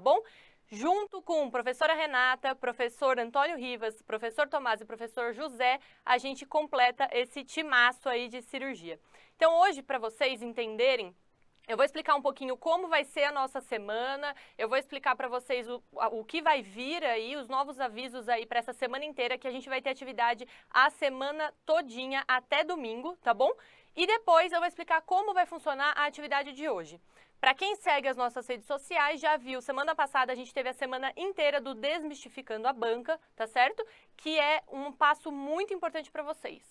bom? Junto com professora Renata, professor Antônio Rivas, professor Tomás e professor José, a gente completa esse timaço aí de cirurgia. Então hoje, para vocês entenderem, eu vou explicar um pouquinho como vai ser a nossa semana, eu vou explicar para vocês o que vai vir aí, os novos avisos aí para essa semana inteira, que a gente vai ter atividade a semana todinha até domingo, tá bom? E depois eu vou explicar como vai funcionar a atividade de hoje. Para quem segue as nossas redes sociais, já viu, semana passada a gente teve a semana inteira do Desmistificando a Banca, tá certo? Que é um passo muito importante para vocês.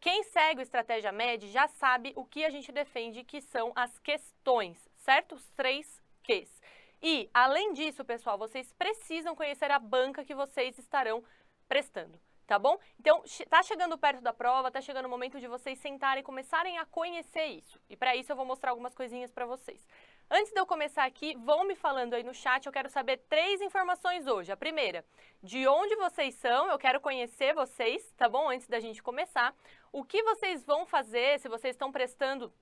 Quem segue o Estratégia Med já sabe o que a gente defende, que são as questões, certo? Os 3 Qs. E, além disso, pessoal, vocês precisam conhecer a banca que vocês estarão prestando, tá bom? Então, tá chegando perto da prova, tá chegando o momento de vocês sentarem e começarem a conhecer isso. E para isso eu vou mostrar algumas coisinhas para vocês. Antes de eu começar aqui, vão me falando aí no chat, eu quero saber 3 informações hoje. A primeira, de onde vocês são, eu quero conhecer vocês, tá bom? Antes da gente começar. O que vocês vão fazer, se vocês estão prestando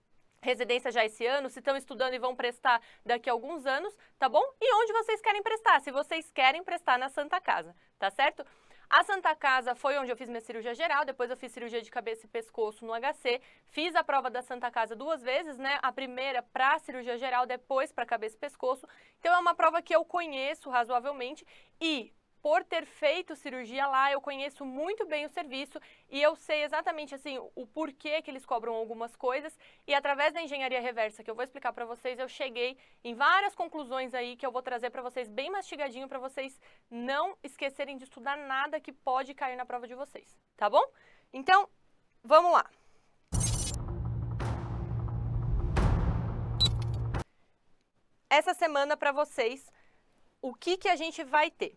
residência já esse ano, se estão estudando e vão prestar daqui a alguns anos, tá bom? E onde vocês querem prestar, se vocês querem prestar na Santa Casa, tá certo? A Santa Casa foi onde eu fiz minha cirurgia geral, depois eu fiz cirurgia de cabeça e pescoço no HC, fiz a prova da Santa Casa 2 vezes, né? A primeira para cirurgia geral, depois para cabeça e pescoço. Então é uma prova que eu conheço razoavelmente e por ter feito cirurgia lá, eu conheço muito bem o serviço e eu sei exatamente assim o porquê que eles cobram algumas coisas e através da engenharia reversa que eu vou explicar para vocês, eu cheguei em várias conclusões aí que eu vou trazer para vocês bem mastigadinho para vocês não esquecerem de estudar nada que pode cair na prova de vocês, tá bom? Então, vamos lá. Essa semana para vocês, o que a gente vai ter?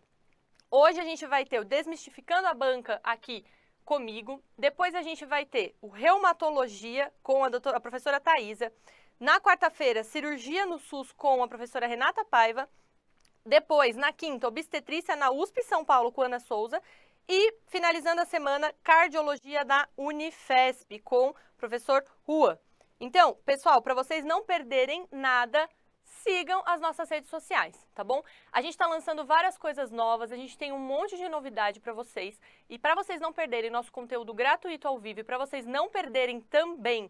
Hoje a gente vai ter o Desmistificando a Banca aqui comigo. Depois a gente vai ter o Reumatologia com a professora Thaisa. Na quarta-feira, Cirurgia no SUS com a professora Renata Paiva. Depois, na quinta, Obstetrícia na USP São Paulo com Ana Souza. E, finalizando a semana, Cardiologia na Unifesp com o professor Rua. Então, pessoal, para vocês não perderem nada, sigam as nossas redes sociais, tá bom? A gente está lançando várias coisas novas, a gente tem um monte de novidade para vocês. E para vocês não perderem nosso conteúdo gratuito ao vivo e para vocês não perderem também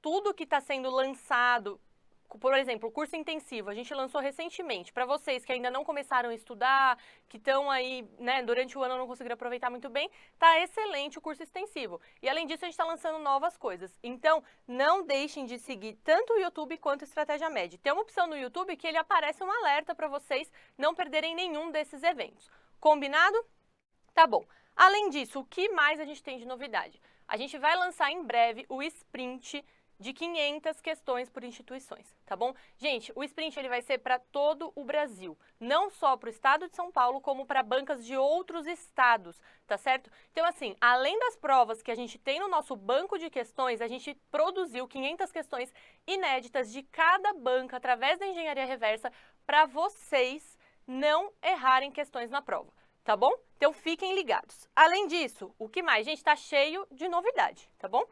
tudo que está sendo lançado, por exemplo, o curso intensivo, a gente lançou recentemente. Para vocês que ainda não começaram a estudar, que estão aí, né, durante o ano não conseguiram aproveitar muito bem, tá excelente o curso extensivo. E além disso, a gente está lançando novas coisas. Então, não deixem de seguir tanto o YouTube quanto o Estratégia Med. Tem uma opção no YouTube que ele aparece um alerta para vocês não perderem nenhum desses eventos. Combinado? Tá bom. Além disso, o que mais a gente tem de novidade? A gente vai lançar em breve o Sprint de 500 questões por instituições, tá bom? Gente, o Sprint ele vai ser para todo o Brasil, não só para o estado de São Paulo, como para bancas de outros estados, tá certo? Então, assim, além das provas que a gente tem no nosso banco de questões, a gente produziu 500 questões inéditas de cada banca através da engenharia reversa para vocês não errarem questões na prova, tá bom? Então, fiquem ligados. Além disso, o que mais? Gente, tá cheio de novidade, tá bom?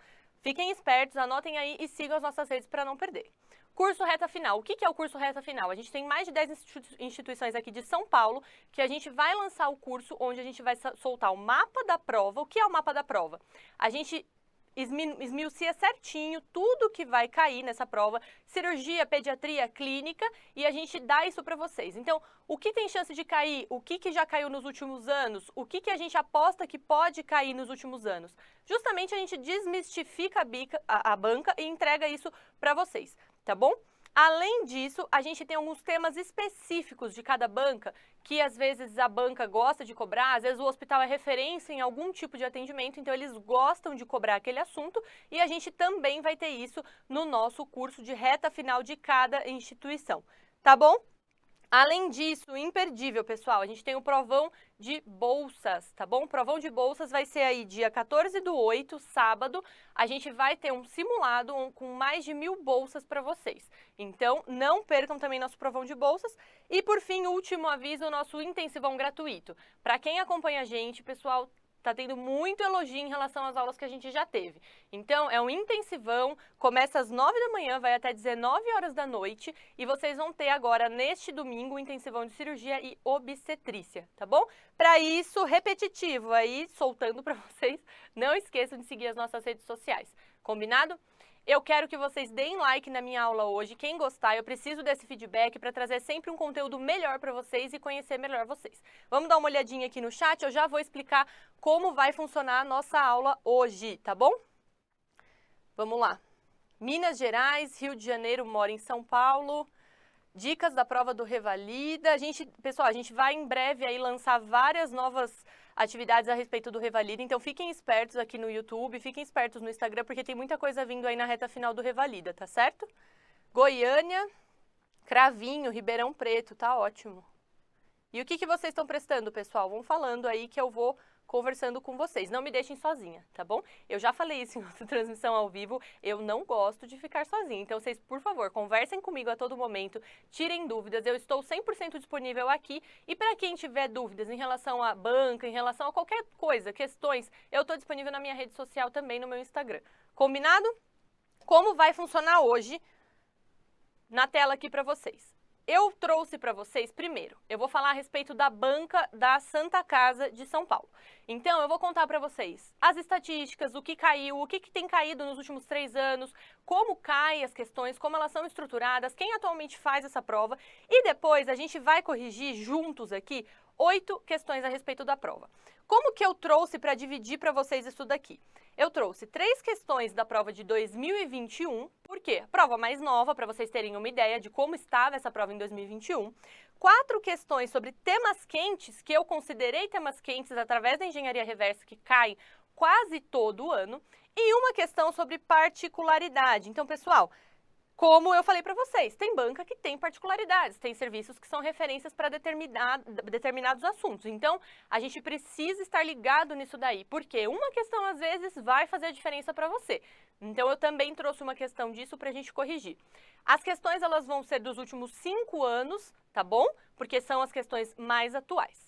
Fiquem espertos, anotem aí e sigam as nossas redes para não perder. Curso Reta Final. O que é o curso Reta Final? A gente tem mais de 10 instituições aqui de São Paulo que a gente vai lançar o curso onde a gente vai soltar o mapa da prova. O que é o mapa da prova? A gente esmiucia certinho tudo que vai cair nessa prova, cirurgia, pediatria, clínica, e a gente dá isso para vocês. Então, o que tem chance de cair, o que já caiu nos últimos anos, o que a gente aposta que pode cair nos últimos anos. Justamente a gente desmistifica a banca e entrega isso para vocês, tá bom? Além disso, a gente tem alguns temas específicos de cada banca, que às vezes a banca gosta de cobrar, às vezes o hospital é referência em algum tipo de atendimento, então eles gostam de cobrar aquele assunto e a gente também vai ter isso no nosso curso de reta final de cada instituição, tá bom? Além disso, imperdível, pessoal, a gente tem o provão de bolsas, tá bom? O provão de bolsas vai ser aí dia 14/8, sábado. A gente vai ter um simulado com mais de 1000 bolsas para vocês. Então, não percam também nosso provão de bolsas. E, por fim, último aviso, o nosso intensivão gratuito. Para quem acompanha a gente, pessoal, tá tendo muito elogio em relação às aulas que a gente já teve. Então, é um intensivão, começa às 9 da manhã, vai até 19 horas da noite, e vocês vão ter agora, neste domingo, um intensivão de cirurgia e obstetrícia, tá bom? Para isso, repetitivo, aí, soltando para vocês, não esqueçam de seguir as nossas redes sociais, combinado? Eu quero que vocês deem like na minha aula hoje. Quem gostar, eu preciso desse feedback para trazer sempre um conteúdo melhor para vocês e conhecer melhor vocês. Vamos dar uma olhadinha aqui no chat, eu já vou explicar como vai funcionar a nossa aula hoje, tá bom? Vamos lá. Minas Gerais, Rio de Janeiro, mora em São Paulo. Dicas da prova do Revalida. Pessoal, a gente vai em breve aí lançar várias novas atividades a respeito do Revalida, então fiquem espertos aqui no YouTube, fiquem espertos no Instagram, porque tem muita coisa vindo aí na reta final do Revalida, tá certo? Goiânia, Cravinho, Ribeirão Preto, tá ótimo. E o que vocês estão prestando, pessoal? Vão falando aí que eu vou conversando com vocês. Não me deixem sozinha, tá bom? Eu já falei isso em outra transmissão ao vivo, eu não gosto de ficar sozinha. Então, vocês, por favor, conversem comigo a todo momento, tirem dúvidas. Eu estou 100% disponível aqui. E para quem tiver dúvidas em relação à banca, em relação a qualquer coisa, questões, eu estou disponível na minha rede social também, no meu Instagram. Combinado? Como vai funcionar hoje na tela aqui para vocês? Eu trouxe para vocês, primeiro, eu vou falar a respeito da banca da Santa Casa de São Paulo. Então, eu vou contar para vocês as estatísticas, o que caiu, o que tem caído nos últimos 3 anos, como caem as questões, como elas são estruturadas, quem atualmente faz essa prova. E depois a gente vai corrigir juntos aqui 8 questões a respeito da prova. Como que eu trouxe para dividir para vocês isso daqui? Eu trouxe 3 questões da prova de 2021, por quê? Prova mais nova, para vocês terem uma ideia de como estava essa prova em 2021. 4 questões sobre temas quentes, que eu considerei temas quentes através da engenharia reversa, que caem quase todo ano. E uma questão sobre particularidade. Então, pessoal, como eu falei para vocês, tem banca que tem particularidades, tem serviços que são referências para determinados assuntos. Então, a gente precisa estar ligado nisso daí, porque uma questão, às vezes, vai fazer a diferença para você. Então, eu também trouxe uma questão disso para a gente corrigir. As questões, elas vão ser dos últimos 5 anos, tá bom? Porque são as questões mais atuais.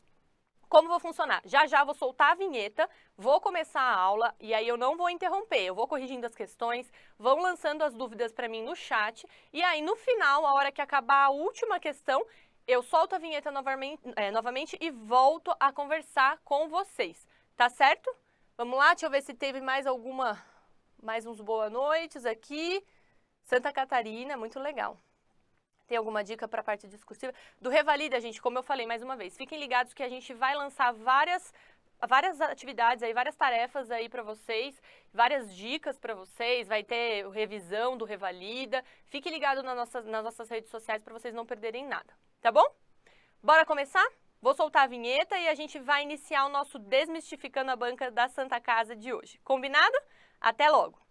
Como vai funcionar? Já já vou soltar a vinheta, vou começar a aula e aí eu não vou interromper, eu vou corrigindo as questões, vão lançando as dúvidas para mim no chat e aí no final, a hora que acabar a última questão, eu solto a vinheta novamente e volto a conversar com vocês, tá certo? Vamos lá, deixa eu ver se teve mais uns boa noites aqui. Santa Catarina, muito legal. Tem alguma dica para a parte discursiva? Do Revalida, gente, como eu falei mais uma vez, fiquem ligados que a gente vai lançar várias atividades aí, várias tarefas aí para vocês, várias dicas para vocês, vai ter revisão do Revalida. Fique ligado nas nossas redes sociais para vocês não perderem nada, tá bom? Bora começar? Vou soltar a vinheta e a gente vai iniciar o nosso Desmistificando a Banca da Santa Casa de hoje. Combinado? Até logo!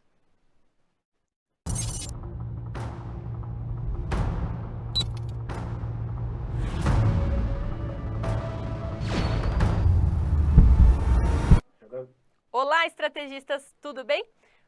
Olá, estrategistas, tudo bem?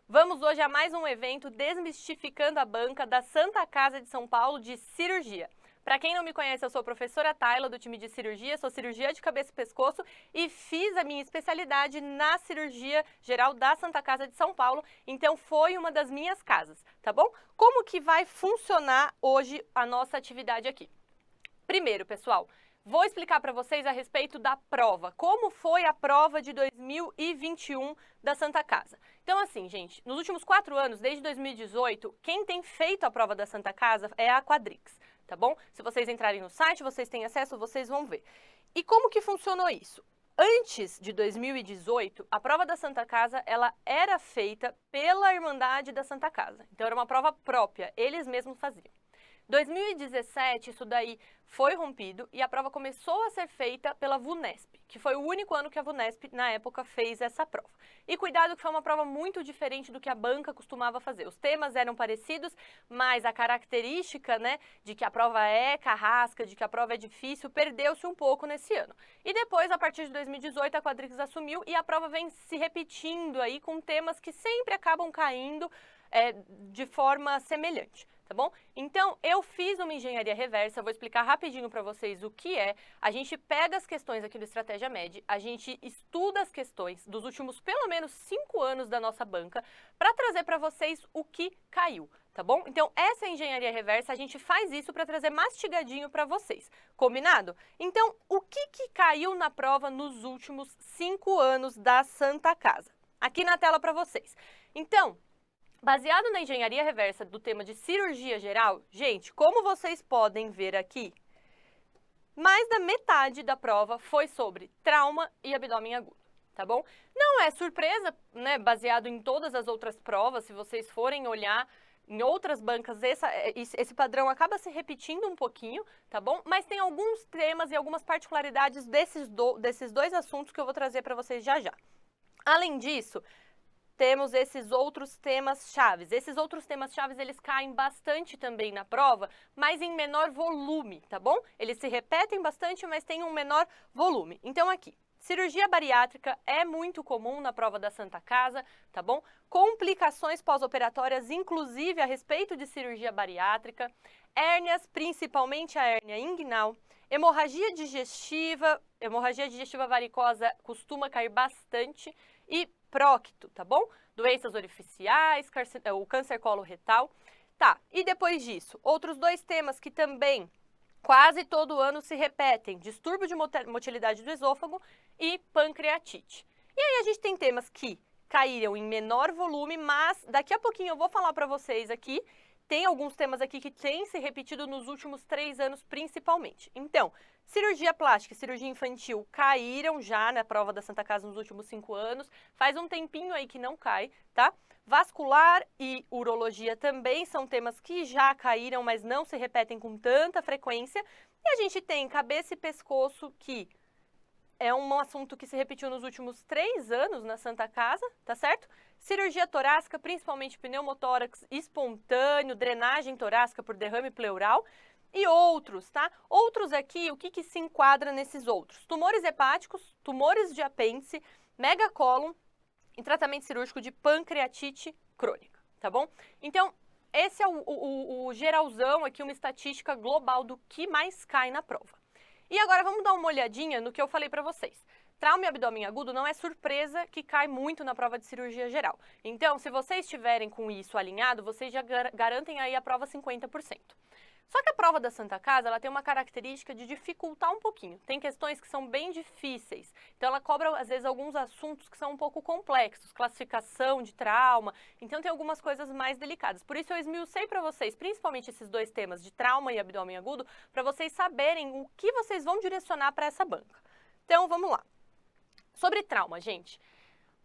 Vamos hoje a mais um evento Desmistificando a Banca da Santa Casa de São Paulo de Cirurgia. Para quem não me conhece, eu sou a professora Tayla do time de cirurgia, sou cirurgia de cabeça e pescoço e fiz a minha especialidade na cirurgia geral da Santa Casa de São Paulo, então foi uma das minhas casas, tá bom? Como que vai funcionar hoje a nossa atividade aqui? Primeiro, pessoal, vou explicar para vocês a respeito da prova. Como foi a prova de 2021 da Santa Casa? Então, assim, gente, nos últimos 4 anos, desde 2018, quem tem feito a prova da Santa Casa é a Quadrix, tá bom? Se vocês entrarem no site, vocês têm acesso, vocês vão ver. E como que funcionou isso? Antes de 2018, a prova da Santa Casa, ela era feita pela Irmandade da Santa Casa. Então, era uma prova própria, eles mesmos faziam. 2017, isso daí foi rompido e a prova começou a ser feita pela VUNESP, que foi o único ano que a VUNESP, na época, fez essa prova. E cuidado que foi uma prova muito diferente do que a banca costumava fazer. Os temas eram parecidos, mas a característica, né, de que a prova é carrasca, de que a prova é difícil, perdeu-se um pouco nesse ano. E depois, a partir de 2018, a Quadrix assumiu e a prova vem se repetindo aí com temas que sempre acabam caindo de forma semelhante. tá bom? Então, eu fiz uma engenharia reversa, vou explicar rapidinho para vocês o que é. A gente pega as questões aqui do Estratégia Med, a gente estuda as questões dos últimos pelo menos 5 anos da nossa banca para trazer para vocês o que caiu, tá bom? Então, essa é a engenharia reversa, a gente faz isso para trazer mastigadinho para vocês, combinado? Então, o que caiu na prova nos últimos 5 anos da Santa Casa? Aqui na tela para vocês. Então, baseado na engenharia reversa do tema de cirurgia geral, gente, como vocês podem ver aqui, mais da metade da prova foi sobre trauma e abdômen agudo, tá bom? Não é surpresa, né, baseado em todas as outras provas, se vocês forem olhar em outras bancas, esse padrão acaba se repetindo um pouquinho, tá bom? Mas tem alguns temas e algumas particularidades desses dois assuntos que eu vou trazer para vocês já já. Além disso, temos esses outros temas chaves. Esses outros temas chaves, eles caem bastante também na prova, mas em menor volume, tá bom? Eles se repetem bastante, mas têm um menor volume. Então aqui, cirurgia bariátrica é muito comum na prova da Santa Casa, tá bom? Complicações pós-operatórias, inclusive a respeito de cirurgia bariátrica, hérnias, principalmente a hérnia inguinal, hemorragia digestiva varicosa costuma cair bastante e prócto, tá bom? Doenças orificiais, o câncer coloretal. Tá, e depois disso, outros dois temas que também quase todo ano se repetem, distúrbio de motilidade do esôfago e pancreatite. E aí a gente tem temas que caíram em menor volume, mas daqui a pouquinho eu vou falar para vocês aqui, tem alguns temas aqui que têm se repetido nos últimos 3 anos principalmente. Então, cirurgia plástica e cirurgia infantil caíram já na prova da Santa Casa nos últimos 5 anos. Faz um tempinho aí que não cai, tá? Vascular e urologia também são temas que já caíram, mas não se repetem com tanta frequência. E a gente tem cabeça e pescoço, que é um assunto que se repetiu nos últimos 3 anos na Santa Casa, tá certo? Cirurgia torácica, principalmente pneumotórax espontâneo, drenagem torácica por derrame pleural e outros, tá? Outros aqui, o que se enquadra nesses outros? Tumores hepáticos, tumores de apêndice, megacólon e tratamento cirúrgico de pancreatite crônica, tá bom? Então, esse é o geralzão aqui, uma estatística global do que mais cai na prova. E agora vamos dar uma olhadinha no que eu falei para vocês. Trauma e abdômen agudo não é surpresa que cai muito na prova de cirurgia geral. Então, se vocês estiverem com isso alinhado, vocês já garantem aí a prova 50%. Só que a prova da Santa Casa, ela tem uma característica de dificultar um pouquinho. Tem questões que são bem difíceis. Então, ela cobra, às vezes, alguns assuntos que são um pouco complexos. Classificação de trauma. Então, tem algumas coisas mais delicadas. Por isso, eu esmiucei para vocês, principalmente esses dois temas de trauma e abdômen agudo, para vocês saberem o que vocês vão direcionar para essa banca. Então, vamos lá. Sobre trauma, gente,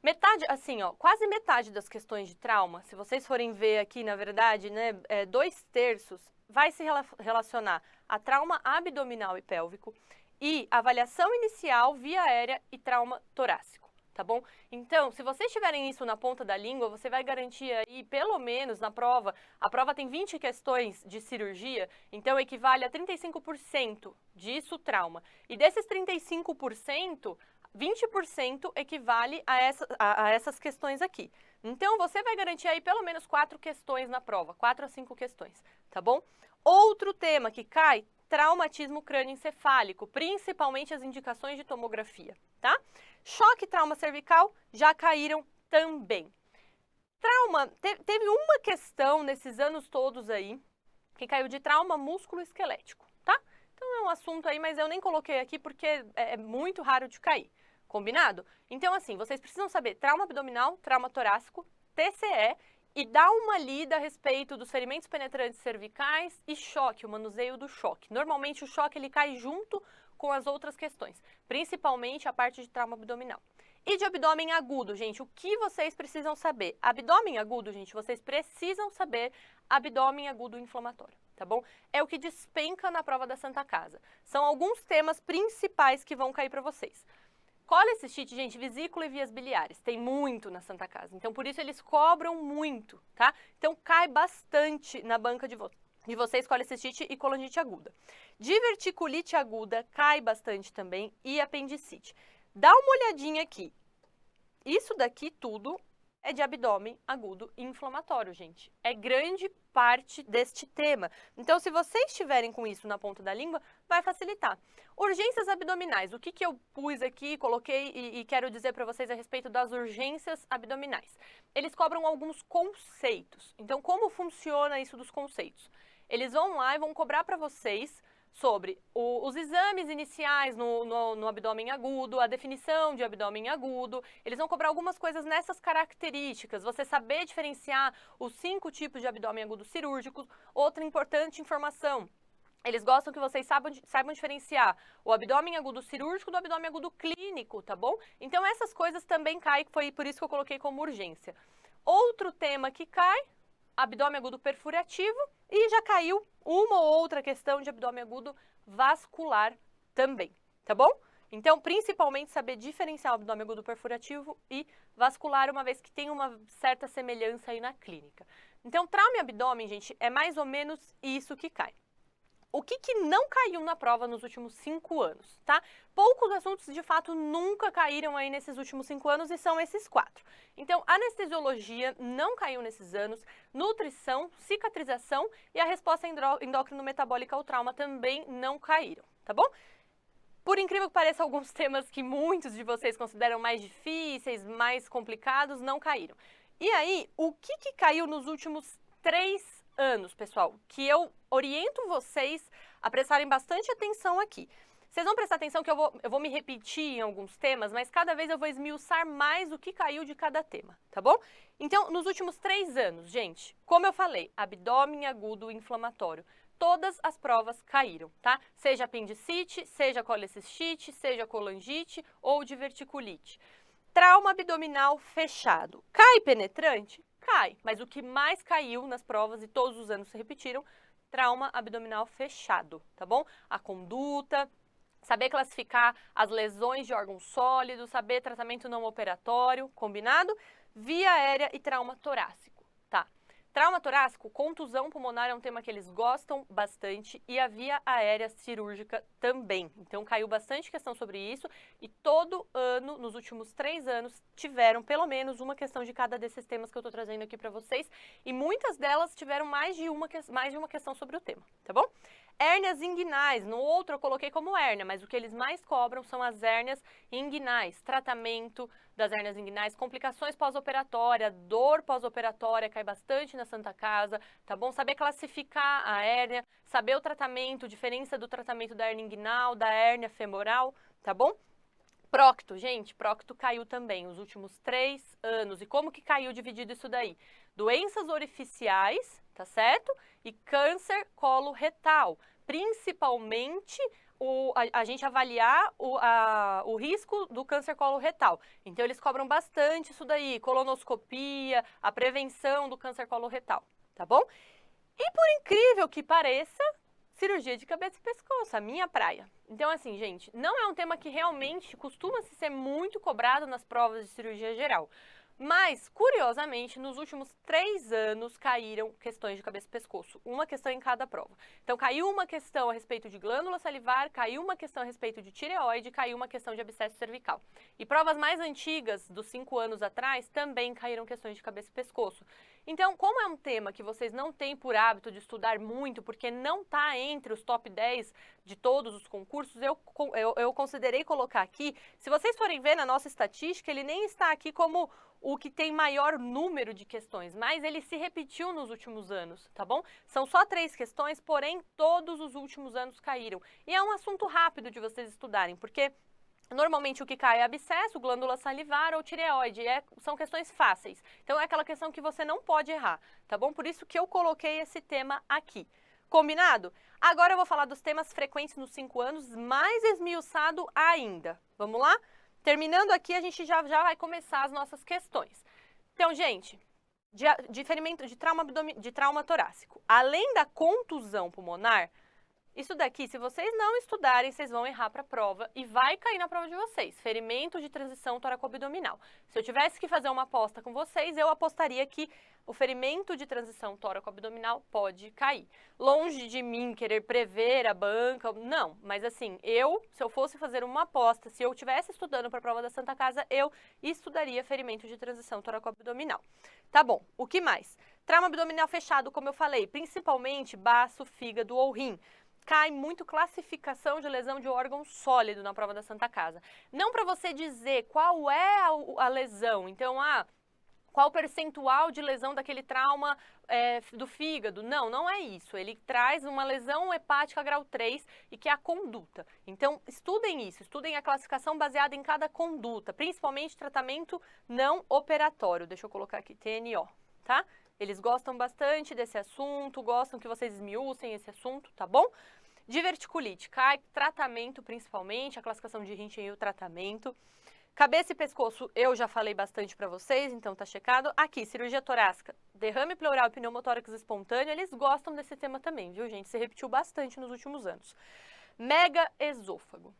metade, assim, ó, quase metade das questões de trauma, se vocês forem ver aqui, na verdade, né, 2/3 vai se relacionar a trauma abdominal e pélvico e avaliação inicial via aérea e trauma torácico, tá bom? Então, se vocês tiverem isso na ponta da língua, você vai garantir aí, pelo menos na prova, a prova tem 20 questões de cirurgia, então equivale a 35% disso trauma. E desses 35%, 20% equivale a essas questões aqui. Então, você vai garantir aí pelo menos 4 questões na prova, 4 a 5 questões, tá bom? Outro tema que cai, traumatismo crânioencefálico, principalmente as indicações de tomografia, tá? Choque e trauma cervical já caíram também. Trauma, teve uma questão nesses anos todos aí, que caiu de trauma músculo-esquelético, tá? Então, é um assunto aí, mas eu nem coloquei aqui porque é muito raro de cair. Combinado? Então, assim, vocês precisam saber trauma abdominal, trauma torácico, TCE e dar uma lida a respeito dos ferimentos penetrantes cervicais e choque, o manuseio do choque. Normalmente, o choque ele cai junto com as outras questões, principalmente a parte de trauma abdominal. E de abdômen agudo, gente, o que vocês precisam saber? Abdômen agudo, gente, vocês precisam saber abdômen agudo inflamatório, tá bom? É o que despenca na prova da Santa Casa. São alguns temas principais que vão cair para vocês. Colecistite, gente, vesícula e vias biliares, tem muito na Santa Casa, então por isso eles cobram muito, tá? Então cai bastante na banca de vocês colecistite e colangite aguda. Diverticulite aguda cai bastante também e apendicite. Dá uma olhadinha aqui, isso daqui tudo é de abdômen agudo e inflamatório, gente. É grande parte deste tema. Então, se vocês estiverem com isso na ponta da língua, vai facilitar. Urgências abdominais. O que eu pus aqui, coloquei e quero dizer para vocês a respeito das urgências abdominais? Eles cobram alguns conceitos. Então, como funciona isso dos conceitos? Eles vão lá e vão cobrar para vocês sobre os exames iniciais no abdômen agudo, a definição de abdômen agudo. Eles vão cobrar algumas coisas nessas características, você saber diferenciar os 5 tipos de abdômen agudo cirúrgicos. Outra importante informação, eles gostam que vocês saibam diferenciar o abdômen agudo cirúrgico do abdômen agudo clínico, tá bom? Então essas coisas também caem, foi por isso que eu coloquei como urgência. Outro tema que cai, abdômen agudo perfurativo, e já caiu uma ou outra questão de abdômen agudo vascular também, tá bom? Então, principalmente saber diferenciar o abdômen agudo perfurativo e vascular, uma vez que tem uma certa semelhança aí na clínica. Então, trauma e abdômen, gente, é mais ou menos isso que cai. O que não caiu na prova nos últimos 5 anos, tá? Poucos assuntos, de fato, nunca caíram aí nesses últimos 5 anos e são esses 4. Então, anestesiologia não caiu nesses anos, nutrição, cicatrização e a resposta endócrino-metabólica ao trauma também não caíram, tá bom? Por incrível que pareça, alguns temas que muitos de vocês consideram mais difíceis, mais complicados, não caíram. E aí, o que caiu nos últimos 3 anos, pessoal, que eu oriento vocês a prestarem bastante atenção aqui. Vocês vão prestar atenção que eu vou me repetir em alguns temas, mas cada vez eu vou esmiuçar mais o que caiu de cada tema, tá bom? Então, nos últimos 3 anos, gente, como eu falei, abdômen agudo inflamatório, todas as provas caíram, tá? Seja apendicite, seja colecistite, seja colangite ou diverticulite. Trauma abdominal fechado. Cai penetrante? Cai, mas o que mais caiu nas provas e todos os anos se repetiram, trauma abdominal fechado, tá bom? A conduta, saber classificar as lesões de órgãos sólidos, saber tratamento não operatório, combinado? Via aérea e trauma torácico, tá? Trauma torácico, contusão pulmonar é um tema que eles gostam bastante e a via aérea cirúrgica também. Então, caiu bastante questão sobre isso e todo ano, nos últimos 3 anos, tiveram pelo menos uma questão de cada desses temas que eu tô trazendo aqui para vocês e muitas delas tiveram mais de uma questão sobre o tema, tá bom? Hérnias inguinais, no outro eu coloquei como hérnia, mas o que eles mais cobram são as hérnias inguinais, tratamento das hérnias inguinais, complicações pós-operatória, dor pós-operatória, cai bastante na Santa Casa, tá bom? Saber classificar a hérnia, saber o tratamento, diferença do tratamento da hérnia inguinal, da hérnia femoral, tá bom? Prócto, gente, prócto caiu também os últimos 3 anos. E como que caiu dividido isso daí? Doenças orificiais, tá certo? E câncer coloretal. Principalmente a gente avaliar o risco do câncer coloretal. Então, eles cobram bastante isso daí, colonoscopia, a prevenção do câncer coloretal, tá bom? E por incrível que pareça, cirurgia de cabeça e pescoço, a minha praia. Então, assim, gente, não é um tema que realmente costuma ser muito cobrado nas provas de cirurgia geral. Mas, curiosamente, nos últimos 3 anos caíram questões de cabeça e pescoço, uma questão em cada prova. Então, caiu uma questão a respeito de glândula salivar, caiu uma questão a respeito de tireoide, caiu uma questão de abscesso cervical. E provas mais antigas, dos 5 anos atrás, também caíram questões de cabeça e pescoço. Então, como é um tema que vocês não têm por hábito de estudar muito, porque não está entre os top 10 de todos os concursos, eu considerei colocar aqui. Se vocês forem ver na nossa estatística, ele nem está aqui como o que tem maior número de questões, mas ele se repetiu nos últimos anos, tá bom? São só 3 questões, porém todos os últimos anos caíram. E é um assunto rápido de vocês estudarem, porque normalmente o que cai é abscesso, glândula salivar ou tireoide, são questões fáceis. Então é aquela questão que você não pode errar, tá bom? Por isso que eu coloquei esse tema aqui. Combinado? Agora eu vou falar dos temas frequentes nos 5 anos, mais esmiuçado ainda. Vamos lá? Terminando aqui, a gente já vai começar as nossas questões. Então, gente, de ferimento de trauma torácico, além da contusão pulmonar, isso daqui, se vocês não estudarem, vocês vão errar para a prova e vai cair na prova de vocês. Ferimento de transição tóraco-abdominal. Se eu tivesse que fazer uma aposta com vocês, eu apostaria que o ferimento de transição tóraco-abdominal pode cair. Longe de mim querer prever a banca, não. Mas assim, se eu fosse fazer uma aposta, se eu estivesse estudando para a prova da Santa Casa, eu estudaria ferimento de transição tóraco-abdominal. Tá bom, o que mais? Trauma abdominal fechado, como eu falei, principalmente baço, fígado ou rim. Cai muito classificação de lesão de órgão sólido na prova da Santa Casa. Não para você dizer qual é a lesão, então, qual o percentual de lesão daquele trauma do fígado. Não, não é isso. Ele traz uma lesão hepática grau 3 e que é a conduta. Então, estudem isso, estudem a classificação baseada em cada conduta, principalmente tratamento não operatório. Deixa eu colocar aqui, TNO, tá? Eles gostam bastante desse assunto, gostam que vocês esmiuçem esse assunto, tá bom? Diverticulite, cai tratamento principalmente, a classificação de Rinchen e o tratamento. Cabeça e pescoço, eu já falei bastante para vocês, então tá checado. Aqui, cirurgia torácica, derrame pleural e pneumotórax espontâneo, eles gostam desse tema também, viu, gente? Se repetiu bastante nos últimos anos. Mega esôfago.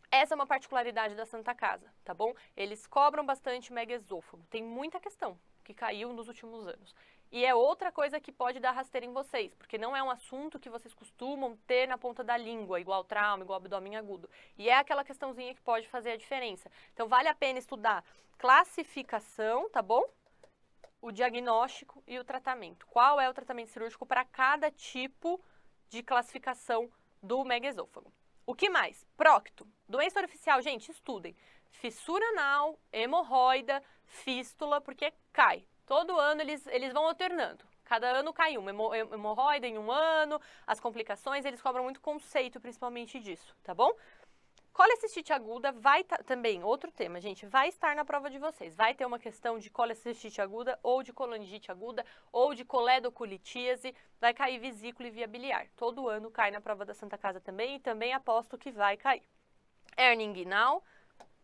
Essa é uma particularidade da Santa Casa, tá bom? Eles cobram bastante mega esôfago. Tem muita questão que caiu nos últimos anos. E é outra coisa que pode dar rasteira em vocês, porque não é um assunto que vocês costumam ter na ponta da língua, igual trauma, igual abdômen agudo. E é aquela questãozinha que pode fazer a diferença. Então, vale a pena estudar classificação, tá bom? O diagnóstico e o tratamento. Qual é o tratamento cirúrgico para cada tipo de classificação do megaesôfago? O que mais? Prócto. Doença orificial, gente, estudem. Fissura anal, hemorroida, fístula, porque cai. Todo ano eles vão alternando. Cada ano cai uma hemorroida em um ano, as complicações, eles cobram muito conceito, principalmente disso, tá bom? Colecistite aguda vai também, outro tema, gente, vai estar na prova de vocês. Vai ter uma questão de colecistite aguda, ou de colangite aguda, ou de coledocolitíase, vai cair vesícula e via biliar. Todo ano cai na prova da Santa Casa também, e também aposto que vai cair. Hernia inguinal,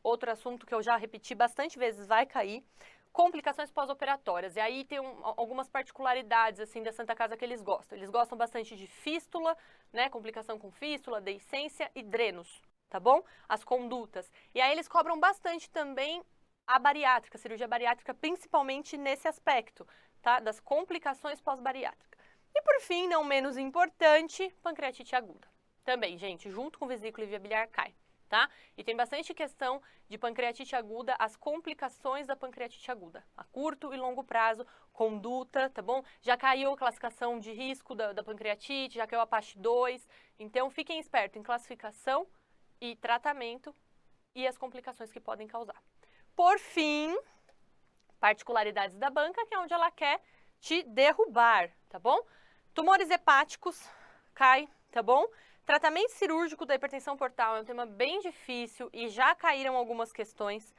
outro assunto que eu já repeti bastante vezes, vai cair. Complicações pós-operatórias, e aí tem algumas particularidades, assim, da Santa Casa que eles gostam. Eles gostam bastante de fístula, né, complicação com fístula, deiscência e drenos, tá bom? As condutas. E aí eles cobram bastante também a bariátrica, a cirurgia bariátrica, principalmente nesse aspecto, tá? Das complicações pós-bariátrica. E por fim, não menos importante, pancreatite aguda. Também, gente, junto com vesícula e via biliar cai. Tá? E tem bastante questão de pancreatite aguda, as complicações da pancreatite aguda, a curto e longo prazo, conduta, tá bom? Já caiu a classificação de risco da pancreatite, já caiu a PASH 2, então fiquem espertos em classificação e tratamento e as complicações que podem causar. Por fim, particularidades da banca, que é onde ela quer te derrubar, tá bom? Tumores hepáticos, cai, tá bom? Tratamento cirúrgico da hipertensão portal é um tema bem difícil e já caíram algumas questões.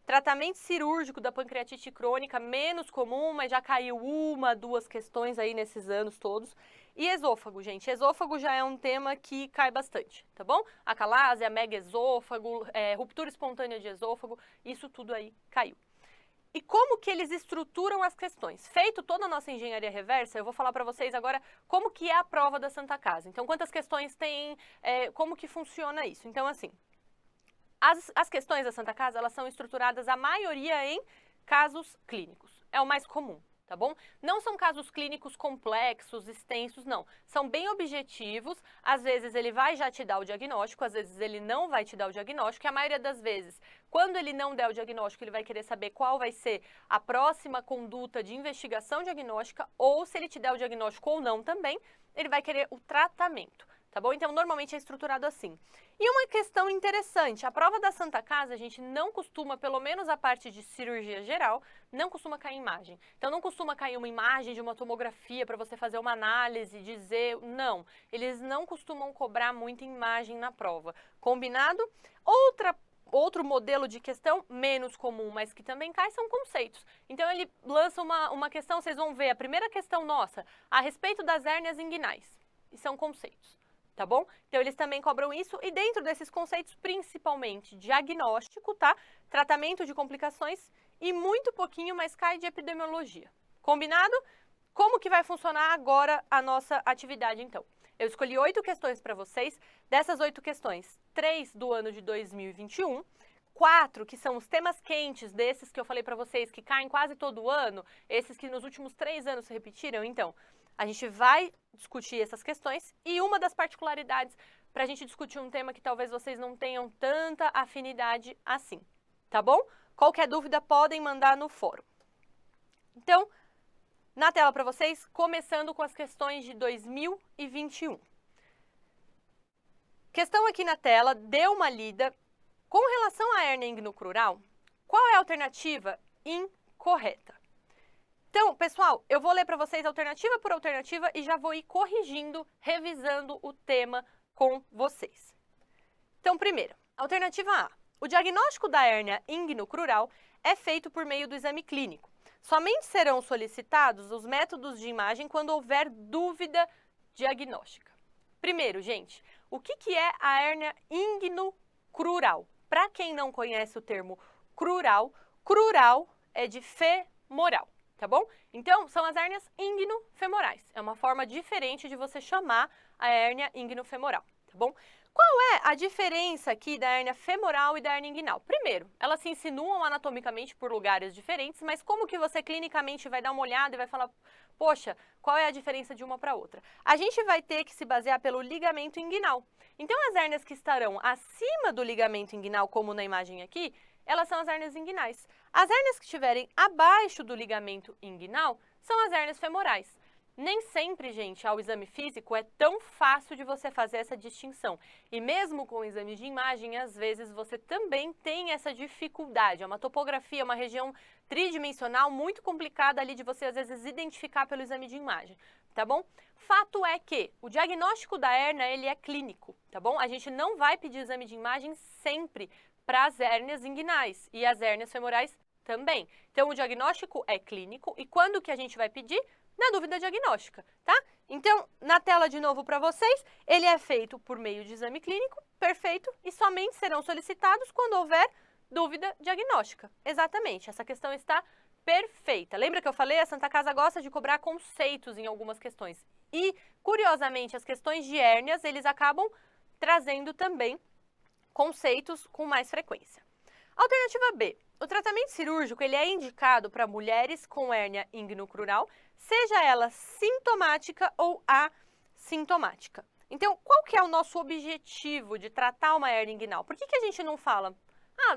Tratamento cirúrgico da pancreatite crônica, menos comum, mas já caiu uma, duas questões aí nesses anos todos. E esôfago, gente. Esôfago já é um tema que cai bastante, tá bom? Acalásia, megaesôfago, ruptura espontânea de esôfago, isso tudo aí caiu. E como que eles estruturam as questões? Feito toda a nossa engenharia reversa, eu vou falar para vocês agora como que é a prova da Santa Casa. Então, quantas questões tem, como que funciona isso? Então, assim, as questões da Santa Casa, elas são estruturadas, a maioria, em casos clínicos. É o mais comum, tá bom? Não são casos clínicos complexos, extensos, não. São bem objetivos, às vezes ele vai já te dar o diagnóstico, às vezes ele não vai te dar o diagnóstico, e a maioria das vezes, quando ele não der o diagnóstico, ele vai querer saber qual vai ser a próxima conduta de investigação diagnóstica, ou se ele te der o diagnóstico ou não também, ele vai querer o tratamento. Tá bom? Então, normalmente é estruturado assim. E uma questão interessante, a prova da Santa Casa, a gente não costuma, pelo menos a parte de cirurgia geral, não costuma cair imagem. Então, não costuma cair uma imagem de uma tomografia para você fazer uma análise, dizer, não. Eles não costumam cobrar muita imagem na prova. Combinado? Outro modelo de questão, menos comum, mas que também cai, são conceitos. Então, ele lança uma questão, vocês vão ver, a primeira questão nossa, a respeito das hérnias inguinais. E são conceitos. Tá bom? Então, eles também cobram isso e dentro desses conceitos, principalmente diagnóstico, tá? Tratamento de complicações e muito pouquinho, mas cai de epidemiologia. Combinado? Como que vai funcionar agora a nossa atividade, então? Eu escolhi 8 questões para vocês. Dessas 8 questões, 3 do ano de 2021, 4 que são os temas quentes desses que eu falei para vocês que caem quase todo ano, esses que nos últimos 3 anos se repetiram, então... A gente vai discutir essas questões e uma das particularidades para a gente discutir um tema que talvez vocês não tenham tanta afinidade assim, tá bom? Qualquer dúvida podem mandar no fórum. Então, na tela para vocês, começando com as questões de 2021. Questão aqui na tela, dê uma lida. Com relação à hérnia inguinocrural, qual é a alternativa incorreta? Então, pessoal, eu vou ler para vocês alternativa por alternativa e já vou ir corrigindo, revisando o tema com vocês. Então, primeiro, alternativa A. O diagnóstico da hérnia inguinocrural é feito por meio do exame clínico. Somente serão solicitados os métodos de imagem quando houver dúvida diagnóstica. Primeiro, gente, o que é a hérnia inguinocrural? Para quem não conhece o termo crural, crural é de femoral, tá bom? Então, são as hérnias inguinofemorais. É uma forma diferente de você chamar a hérnia inguinofemoral, tá bom? Qual é a diferença aqui da hérnia femoral e da hérnia inguinal? Primeiro, elas se insinuam anatomicamente por lugares diferentes, mas como que você clinicamente vai dar uma olhada e vai falar, poxa, qual é a diferença de uma para outra? A gente vai ter que se basear pelo ligamento inguinal. Então, as hérnias que estarão acima do ligamento inguinal, como na imagem aqui, elas são as hérnias inguinais. As hérnias que estiverem abaixo do ligamento inguinal são as hérnias femorais. Nem sempre, gente, ao exame físico é tão fácil de você fazer essa distinção. E mesmo com o exame de imagem, às vezes você também tem essa dificuldade. É uma topografia, uma região tridimensional muito complicada ali de você, às vezes, identificar pelo exame de imagem, tá bom? Fato é que o diagnóstico da hérnia, ele é clínico, tá bom? A gente não vai pedir exame de imagem sempre para as hérnias inguinais e as hérnias femorais também. Então, o diagnóstico é clínico e quando que a gente vai pedir? Na dúvida diagnóstica, tá? Então, na tela de novo para vocês, ele é feito por meio de exame clínico, perfeito, e somente serão solicitados quando houver dúvida diagnóstica. Exatamente, essa questão está perfeita. Lembra que eu falei? A Santa Casa gosta de cobrar conceitos em algumas questões. E, curiosamente, as questões de hérnias, eles acabam trazendo também conceitos com mais frequência. Alternativa B. O tratamento cirúrgico ele é indicado para mulheres com hérnia inguinocrural, seja ela sintomática ou assintomática. Então, qual que é o nosso objetivo de tratar uma hérnia inguinal? Por que a gente não fala,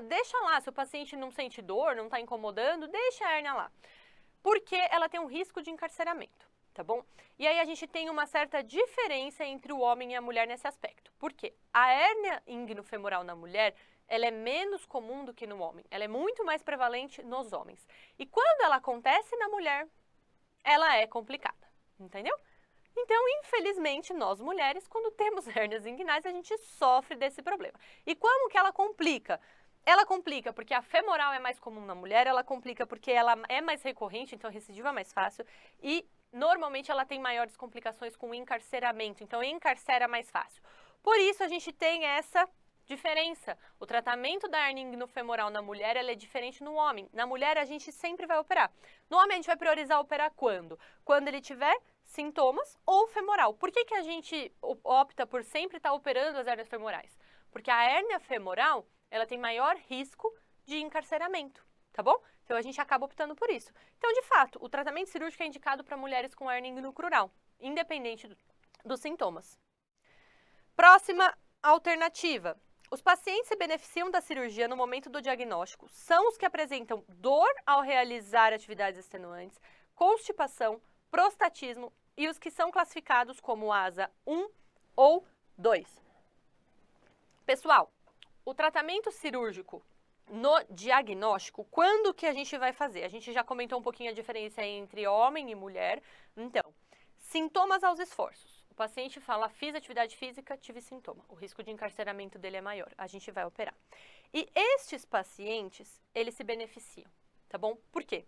deixa lá, se o paciente não sente dor, não está incomodando, deixa a hérnia lá? Porque ela tem um risco de encarceramento, tá bom? E aí a gente tem uma certa diferença entre o homem e a mulher nesse aspecto. Por quê? A hérnia inguinofemoral na mulher, ela é menos comum do que no homem. Ela é muito mais prevalente nos homens. E quando ela acontece na mulher, ela é complicada, entendeu? Então, infelizmente, nós mulheres, quando temos hérnias inguinais, a gente sofre desse problema. E como que ela complica? Ela complica porque a femoral é mais comum na mulher, ela complica porque ela é mais recorrente, então a recidiva é mais fácil, e normalmente ela tem maiores complicações com encarceramento, então encarcera mais fácil. Por isso, a gente tem essa diferença. O tratamento da hérnia inguinofemoral na mulher ela é diferente no homem. Na mulher, a gente sempre vai operar. No homem, a gente vai priorizar operar quando? Quando ele tiver sintomas ou femoral. Por que a gente opta por sempre estar operando as hérnias femorais? Porque a hérnia femoral, ela tem maior risco de encarceramento, tá bom? Então, a gente acaba optando por isso. Então, de fato, o tratamento cirúrgico é indicado para mulheres com hérnia inguinocrural, independente dos sintomas. Próxima alternativa. Os pacientes se beneficiam da cirurgia no momento do diagnóstico são os que apresentam dor ao realizar atividades extenuantes, constipação, prostatismo e os que são classificados como ASA 1 ou 2. Pessoal, o tratamento cirúrgico no diagnóstico, quando que a gente vai fazer? A gente já comentou um pouquinho a diferença entre homem e mulher. Então, sintomas aos esforços. O paciente fala, fiz atividade física, tive sintoma. O risco de encarceramento dele é maior. A gente vai operar. E estes pacientes, eles se beneficiam, tá bom? Por quê?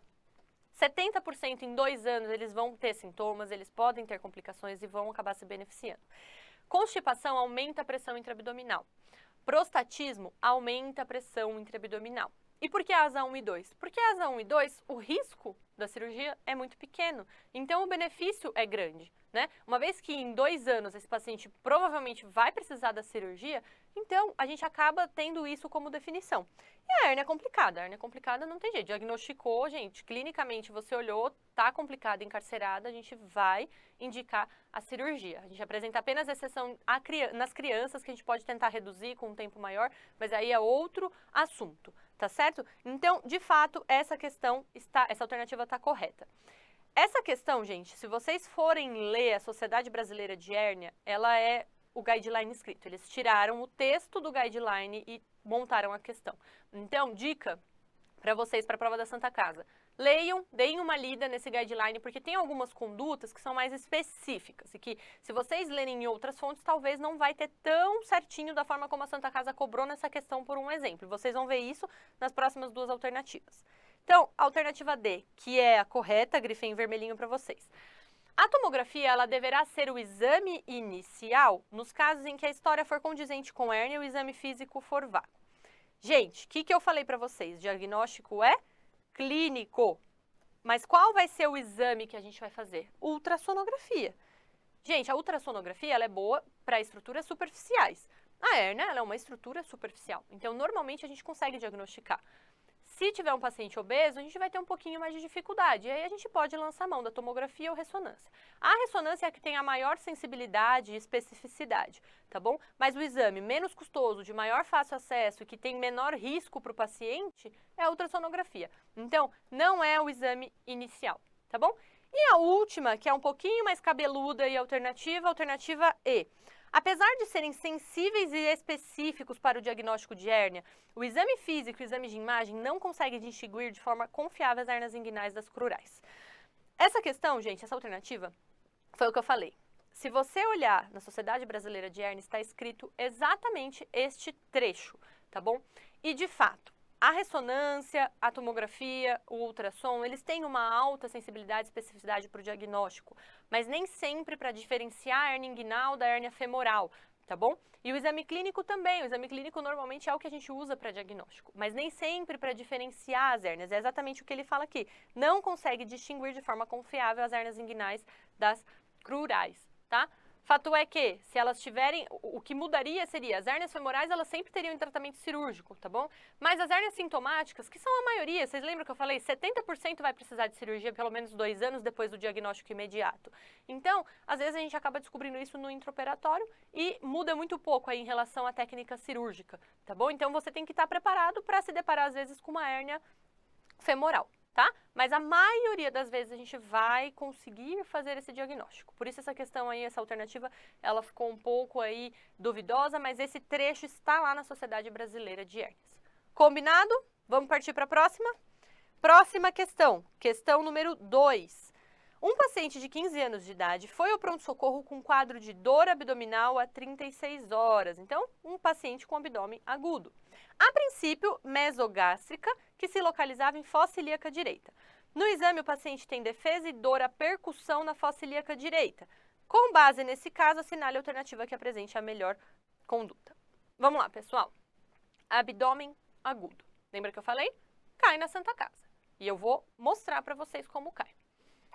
70% em 2 anos eles vão ter sintomas, eles podem ter complicações e vão acabar se beneficiando. Constipação aumenta a pressão intraabdominal. Prostatismo aumenta a pressão intraabdominal. E por que asa 1 e 2? Porque asa 1 e 2, o risco da cirurgia é muito pequeno, então o benefício é grande, né? Uma vez que em 2 anos esse paciente provavelmente vai precisar da cirurgia, então a gente acaba tendo isso como definição. E a hérnia complicada não tem jeito, diagnosticou, gente, clinicamente você olhou, tá complicada, encarcerada, a gente vai indicar a cirurgia. A gente apresenta apenas exceção nas crianças, que a gente pode tentar reduzir com um tempo maior, mas aí é outro assunto. Tá certo? Então, de fato, essa alternativa está correta. Essa questão, gente, se vocês forem ler a Sociedade Brasileira de Hérnia, ela é o guideline escrito. Eles tiraram o texto do guideline e montaram a questão. Então, dica para vocês para a prova da Santa Casa. Leiam, deem uma lida nesse guideline, porque tem algumas condutas que são mais específicas e que, se vocês lerem em outras fontes, talvez não vai ter tão certinho da forma como a Santa Casa cobrou nessa questão por um exemplo. Vocês vão ver isso nas próximas duas alternativas. Então, a alternativa D, que é a correta, grifei em vermelhinho para vocês. A tomografia, ela deverá ser o exame inicial nos casos em que a história for condizente com hérnia e o exame físico for vago. Gente, o que eu falei para vocês? Diagnóstico é clínico. Mas qual vai ser o exame que a gente vai fazer? Ultrassonografia. Gente, a ultrassonografia ela é boa para estruturas superficiais. A hérnia ela é uma estrutura superficial. Então, normalmente, a gente consegue diagnosticar. Se tiver um paciente obeso, a gente vai ter um pouquinho mais de dificuldade. E aí a gente pode lançar a mão da tomografia ou ressonância. A ressonância é a que tem a maior sensibilidade e especificidade, tá bom? Mas o exame menos custoso, de maior fácil acesso e que tem menor risco para o paciente é a ultrassonografia. Então, não é o exame inicial, tá bom? E a última, que é um pouquinho mais cabeluda e alternativa, alternativa E. Apesar de serem sensíveis e específicos para o diagnóstico de hérnia, o exame físico e o exame de imagem não conseguem distinguir de forma confiável as hérnias inguinais das crurais. Essa questão, gente, essa alternativa, foi o que eu falei. Se você olhar na Sociedade Brasileira de Hérnia, está escrito exatamente este trecho, tá bom? E, de fato, a ressonância, a tomografia, o ultrassom, eles têm uma alta sensibilidade e especificidade para o diagnóstico, mas nem sempre para diferenciar a hérnia inguinal da hérnia femoral, tá bom? E o exame clínico também. O exame clínico normalmente é o que a gente usa para diagnóstico, mas nem sempre para diferenciar as hérnias. É exatamente o que ele fala aqui. Não consegue distinguir de forma confiável as hérnias inguinais das crurais, tá? Fato é que, se elas tiverem, o que mudaria seria, as hérnias femorais, elas sempre teriam um tratamento cirúrgico, tá bom? Mas as hérnias sintomáticas, que são a maioria, vocês lembram que eu falei, 70% vai precisar de cirurgia pelo menos 2 anos depois do diagnóstico imediato. Então, às vezes a gente acaba descobrindo isso no intraoperatório e muda muito pouco aí em relação à técnica cirúrgica, tá bom? Então, você tem que estar preparado para se deparar, às vezes, com uma hérnia femoral. Tá? Mas a maioria das vezes a gente vai conseguir fazer esse diagnóstico. Por isso essa questão aí, essa alternativa, ela ficou um pouco aí duvidosa, mas esse trecho está lá na Sociedade Brasileira de Hérnias. Combinado? Vamos partir para a próxima? Próxima questão, questão número 2. Um paciente de 15 anos de idade foi ao pronto-socorro com quadro de dor abdominal há 36 horas. Então, um paciente com abdômen agudo. A princípio, mesogástrica, que se localizava em fossa ilíaca direita. No exame, o paciente tem defesa e dor à percussão na fossa ilíaca direita. Com base nesse caso, assinale a alternativa que apresente a melhor conduta. Vamos lá, pessoal. Abdômen agudo. Lembra que eu falei? Cai na Santa Casa. E eu vou mostrar para vocês como cai.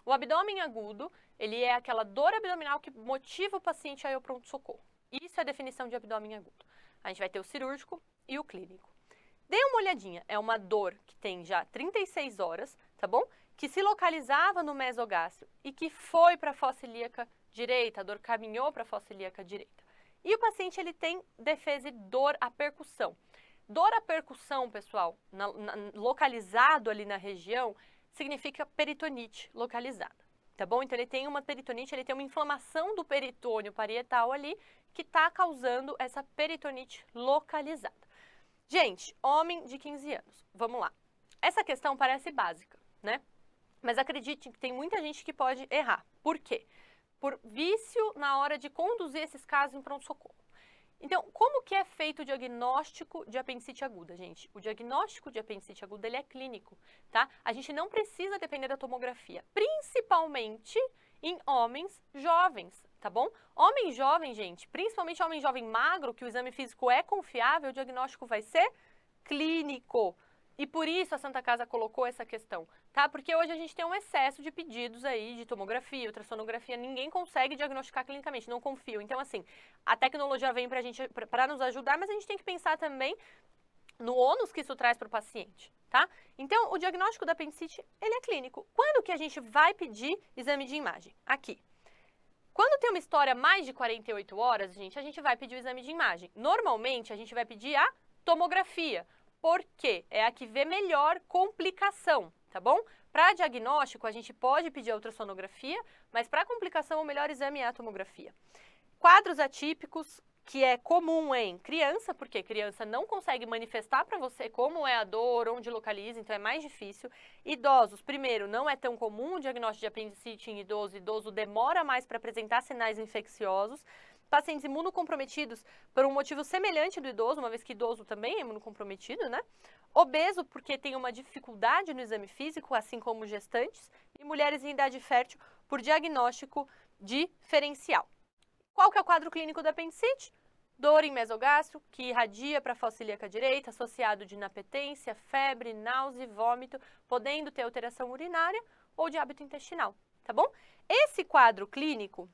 O abdômen agudo, ele é aquela dor abdominal que motiva o paciente a ir ao pronto-socorro. Isso é a definição de abdômen agudo. A gente vai ter o cirúrgico e o clínico. Dê uma olhadinha, é uma dor que tem já 36 horas, tá bom? Que se localizava no mesogástrio e que foi para a fossa ilíaca direita, a dor caminhou para a fossa ilíaca direita. E o paciente, ele tem defesa e dor à percussão. Dor à percussão, pessoal, localizado ali na região, significa peritonite localizada, tá bom? Então, ele tem uma peritonite, ele tem uma inflamação do peritônio parietal ali, que está causando essa peritonite localizada. Gente, homem de 15 anos, vamos lá. Essa questão parece básica, né? Mas acredite que tem muita gente que pode errar. Por quê? Por vício na hora de conduzir esses casos em pronto-socorro. Então, como que é feito o diagnóstico de apendicite aguda, gente? O diagnóstico de apendicite aguda, ele é clínico, tá? A gente não precisa depender da tomografia, principalmente em homens jovens, tá bom? Homem jovem, gente, principalmente homem jovem magro, que o exame físico é confiável, o diagnóstico vai ser clínico. E por isso a Santa Casa colocou essa questão, tá? Porque hoje a gente tem um excesso de pedidos aí de tomografia, ultrassonografia, ninguém consegue diagnosticar clinicamente, não confio. Então, assim, a tecnologia vem para nos ajudar, mas a gente tem que pensar também no ônus que isso traz para o paciente, tá? Então, o diagnóstico da apendicite, ele é clínico. Quando que a gente vai pedir exame de imagem? Aqui. Quando tem uma história mais de 48 horas, gente, a gente vai pedir o exame de imagem. Normalmente, a gente vai pedir a tomografia, porque é a que vê melhor complicação, tá bom? Para diagnóstico, a gente pode pedir a ultrassonografia, mas para complicação, o melhor exame é a tomografia. Quadros atípicos, que é comum em criança, porque criança não consegue manifestar para você como é a dor, onde localiza, então é mais difícil. Idosos, primeiro, não é tão comum o diagnóstico de apendicite em idoso demora mais para apresentar sinais infecciosos. Pacientes imunocomprometidos por um motivo semelhante do idoso, uma vez que idoso também é imunocomprometido, né? Obeso, porque tem uma dificuldade no exame físico, assim como gestantes. E mulheres em idade fértil, por diagnóstico diferencial. Qual que é o quadro clínico da apendicite? Dor em mesogastro, que irradia para a fossa ilíaca direita, associado de inapetência, febre, náusea e vômito, podendo ter alteração urinária ou de hábito intestinal, tá bom? Esse quadro clínico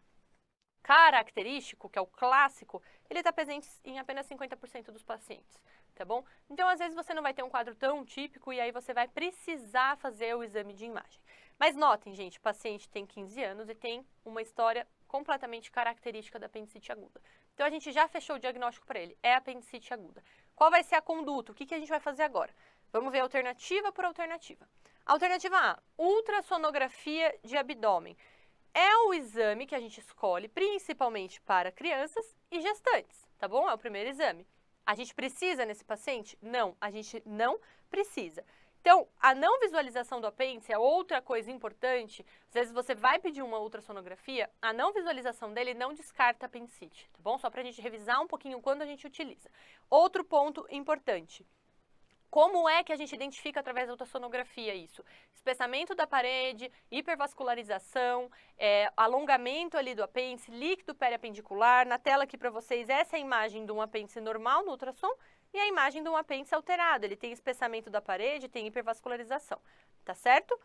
característico, que é o clássico, ele está presente em apenas 50% dos pacientes, tá bom? Então, às vezes, você não vai ter um quadro tão típico e aí você vai precisar fazer o exame de imagem. Mas notem, gente, o paciente tem 15 anos e tem uma história completamente característica da apendicite aguda. Então, a gente já fechou o diagnóstico para ele, é apendicite aguda. Qual vai ser a conduta? O que a gente vai fazer agora? Vamos ver alternativa por alternativa. Alternativa A, ultrassonografia de abdômen. É o exame que a gente escolhe principalmente para crianças e gestantes, tá bom? É o primeiro exame. A gente precisa nesse paciente? Não, a gente não precisa. Então, a não visualização do apêndice é outra coisa importante. Às vezes você vai pedir uma ultrassonografia, a não visualização dele não descarta apendicite, tá bom? Só para a gente revisar um pouquinho quando a gente utiliza. Outro ponto importante. Como é que a gente identifica através da ultrassonografia isso? Espessamento da parede, hipervascularização, alongamento ali do apêndice, líquido periapendicular. Na tela aqui para vocês, essa é a imagem de um apêndice normal no ultrassom e a imagem de um apêndice alterado. Ele tem espessamento da parede, tem hipervascularização, tá certo?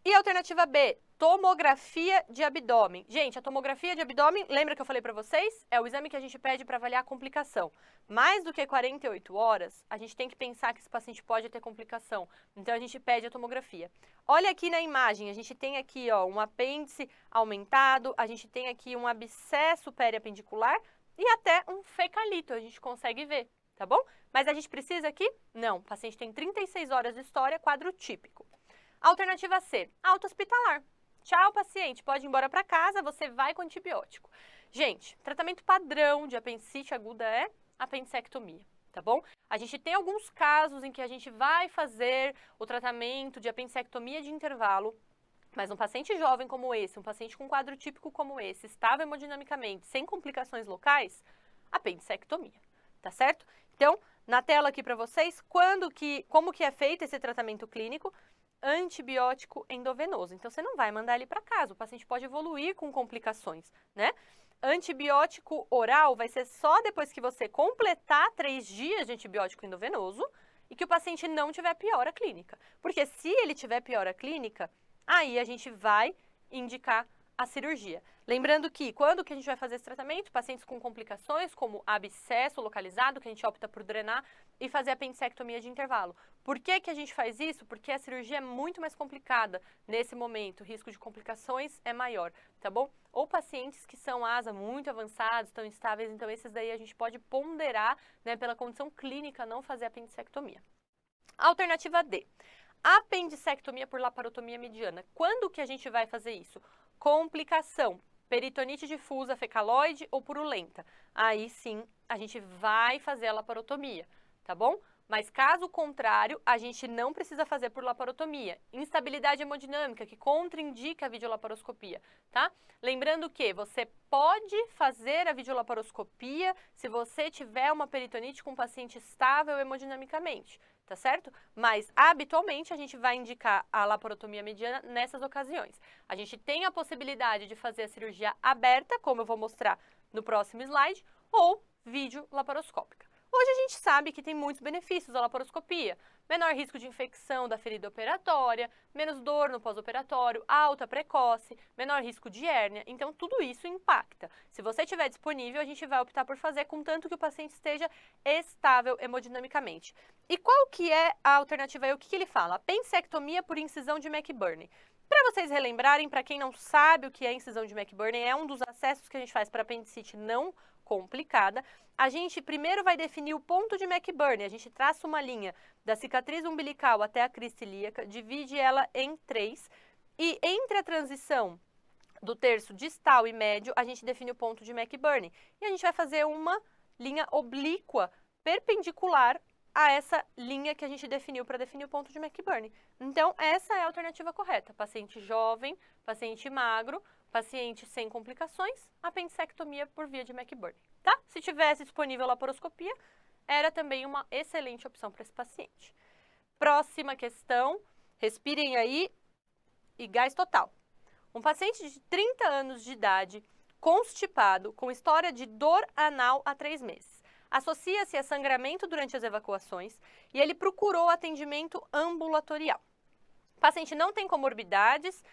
E a alternativa B, tomografia de abdômen. Gente, a tomografia de abdômen, lembra que eu falei para vocês? É o exame que a gente pede para avaliar a complicação. Mais do que 48 horas, a gente tem que pensar que esse paciente pode ter complicação. Então, a gente pede a tomografia. Olha aqui na imagem, a gente tem aqui ó, um apêndice aumentado, a gente tem aqui um abscesso periapendicular e até um fecalito, a gente consegue ver, tá bom? Mas a gente precisa aqui? Não, o paciente tem 36 horas de história, quadro típico. Alternativa C, alta hospitalar. Tchau, paciente, pode ir embora para casa, você vai com antibiótico. Gente, tratamento padrão de apendicite aguda é apendicectomia, tá bom? A gente tem alguns casos em que a gente vai fazer o tratamento de apendicectomia de intervalo, mas um paciente jovem como esse, um paciente com quadro típico como esse, estável hemodinamicamente, sem complicações locais, apendicectomia, tá certo? Então, na tela aqui para vocês, como que é feito esse tratamento clínico? Antibiótico endovenoso. Então, você não vai mandar ele para casa, o paciente pode evoluir com complicações, né? Antibiótico oral vai ser só depois que você completar 3 dias de antibiótico endovenoso e que o paciente não tiver piora clínica. Porque se ele tiver piora clínica, aí a gente vai indicar a cirurgia. Lembrando que quando que a gente vai fazer esse tratamento? Pacientes com complicações, como abscesso localizado, que a gente opta por drenar, e fazer apendicectomia de intervalo. Por que a gente faz isso? Porque a cirurgia é muito mais complicada nesse momento, o risco de complicações é maior, tá bom? Ou pacientes que são asa muito avançados, estão instáveis, então esses daí a gente pode ponderar, né, pela condição clínica, não fazer apendicectomia. Alternativa D, apendicectomia por laparotomia mediana. Quando que a gente vai fazer isso? Complicação, peritonite difusa fecaloide ou purulenta. Aí sim, a gente vai fazer a laparotomia, tá bom? Mas caso contrário, a gente não precisa fazer por laparotomia. Instabilidade hemodinâmica, que contraindica a videolaparoscopia, tá? Lembrando que você pode fazer a videolaparoscopia se você tiver uma peritonite com paciente estável hemodinamicamente, tá certo? Mas, habitualmente, a gente vai indicar a laparotomia mediana nessas ocasiões. A gente tem a possibilidade de fazer a cirurgia aberta, como eu vou mostrar no próximo slide, ou videolaparoscópica. Hoje a gente sabe que tem muitos benefícios a laparoscopia. Menor risco de infecção da ferida operatória, menos dor no pós-operatório, alta precoce, menor risco de hérnia. Então, tudo isso impacta. Se você tiver disponível, a gente vai optar por fazer, contanto que o paciente esteja estável hemodinamicamente. E qual que é a alternativa aí? O que ele fala? Apendicectomia por incisão de McBurney. Para vocês relembrarem, para quem não sabe o que é incisão de McBurney, é um dos acessos que a gente faz para apendicite não complicada, a gente primeiro vai definir o ponto de McBurney. A gente traça uma linha da cicatriz umbilical até a crista ilíaca, divide ela em 3, e entre a transição do terço distal e médio, a gente define o ponto de McBurney. E a gente vai fazer uma linha oblíqua perpendicular a essa linha que a gente definiu para definir o ponto de McBurney. Então, essa é a alternativa correta. Paciente jovem, paciente magro, paciente sem complicações, apendicectomia por via de McBurney, tá? Se tivesse disponível laparoscopia, era também uma excelente opção para esse paciente. Próxima questão, respirem aí e gás total. Um paciente de 30 anos de idade, constipado, com história de dor anal há 3 meses. Associa-se a sangramento durante as evacuações e ele procurou atendimento ambulatorial. O paciente não tem comorbidades,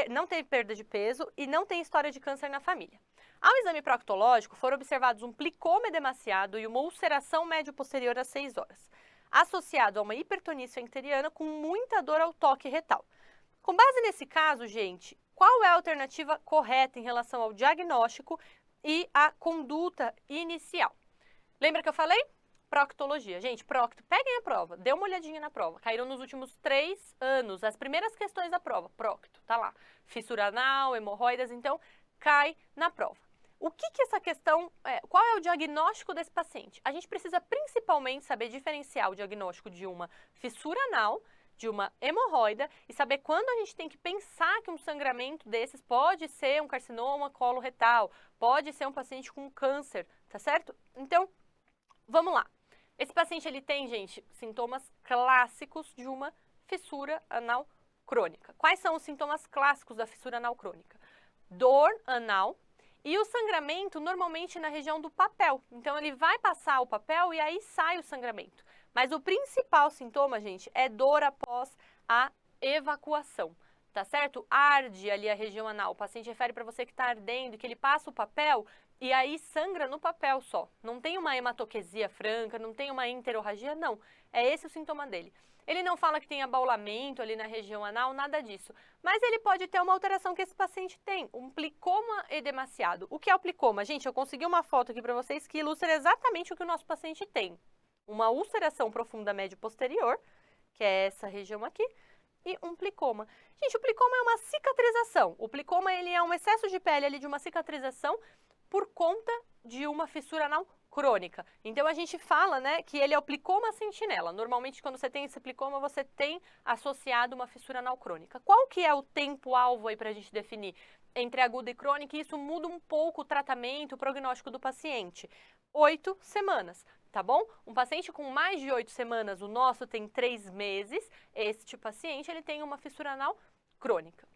não teve perda de peso e não tem história de câncer na família. Ao exame proctológico, foram observados um plicoma edemaciado e uma ulceração médio-posterior às 6 horas, associado a uma hipertonia esfincteriana com muita dor ao toque retal. Com base nesse caso, gente, qual é a alternativa correta em relação ao diagnóstico e à conduta inicial? Lembra que eu falei? Proctologia. Gente, procto, peguem a prova, dê uma olhadinha na prova. Caíram nos últimos 3 anos, as primeiras questões da prova, procto, tá lá. Fissura anal, hemorroidas, então cai na prova. O que essa questão, qual é o diagnóstico desse paciente? A gente precisa principalmente saber diferenciar o diagnóstico de uma fissura anal, de uma hemorroida e saber quando a gente tem que pensar que um sangramento desses pode ser um carcinoma coloretal, pode ser um paciente com câncer, tá certo? Então, vamos lá. Esse paciente, ele tem, gente, sintomas clássicos de uma fissura anal crônica. Quais são os sintomas clássicos da fissura anal crônica? Dor anal e o sangramento normalmente na região do papel. Então, ele vai passar o papel e aí sai o sangramento. Mas o principal sintoma, gente, é dor após a evacuação, tá certo? Arde ali a região anal. O paciente refere para você que está ardendo, que ele passa o papel e aí sangra no papel só. Não tem uma hematoquesia franca, não tem uma enterorragia, não. É esse o sintoma dele. Ele não fala que tem abaulamento ali na região anal, nada disso. Mas ele pode ter uma alteração que esse paciente tem, um plicoma edemaciado. O que é o plicoma? Gente, eu consegui uma foto aqui para vocês que ilustra exatamente o que o nosso paciente tem. Uma ulceração profunda médio posterior, que é essa região aqui, e um plicoma. Gente, o plicoma é uma cicatrização. O plicoma, ele é um excesso de pele ali de uma cicatrização por conta de uma fissura anal crônica. Então, a gente fala, né, que ele é o plicoma sentinela. Normalmente, quando você tem esse plicoma, você tem associado uma fissura anal crônica. Qual que é o tempo-alvo aí para a gente definir entre aguda e crônica? E isso muda um pouco o tratamento, o prognóstico do paciente. 8 semanas. Tá bom? Um paciente com mais de 8 semanas, o nosso tem 3 meses, este paciente ele tem uma fissura anal crônica.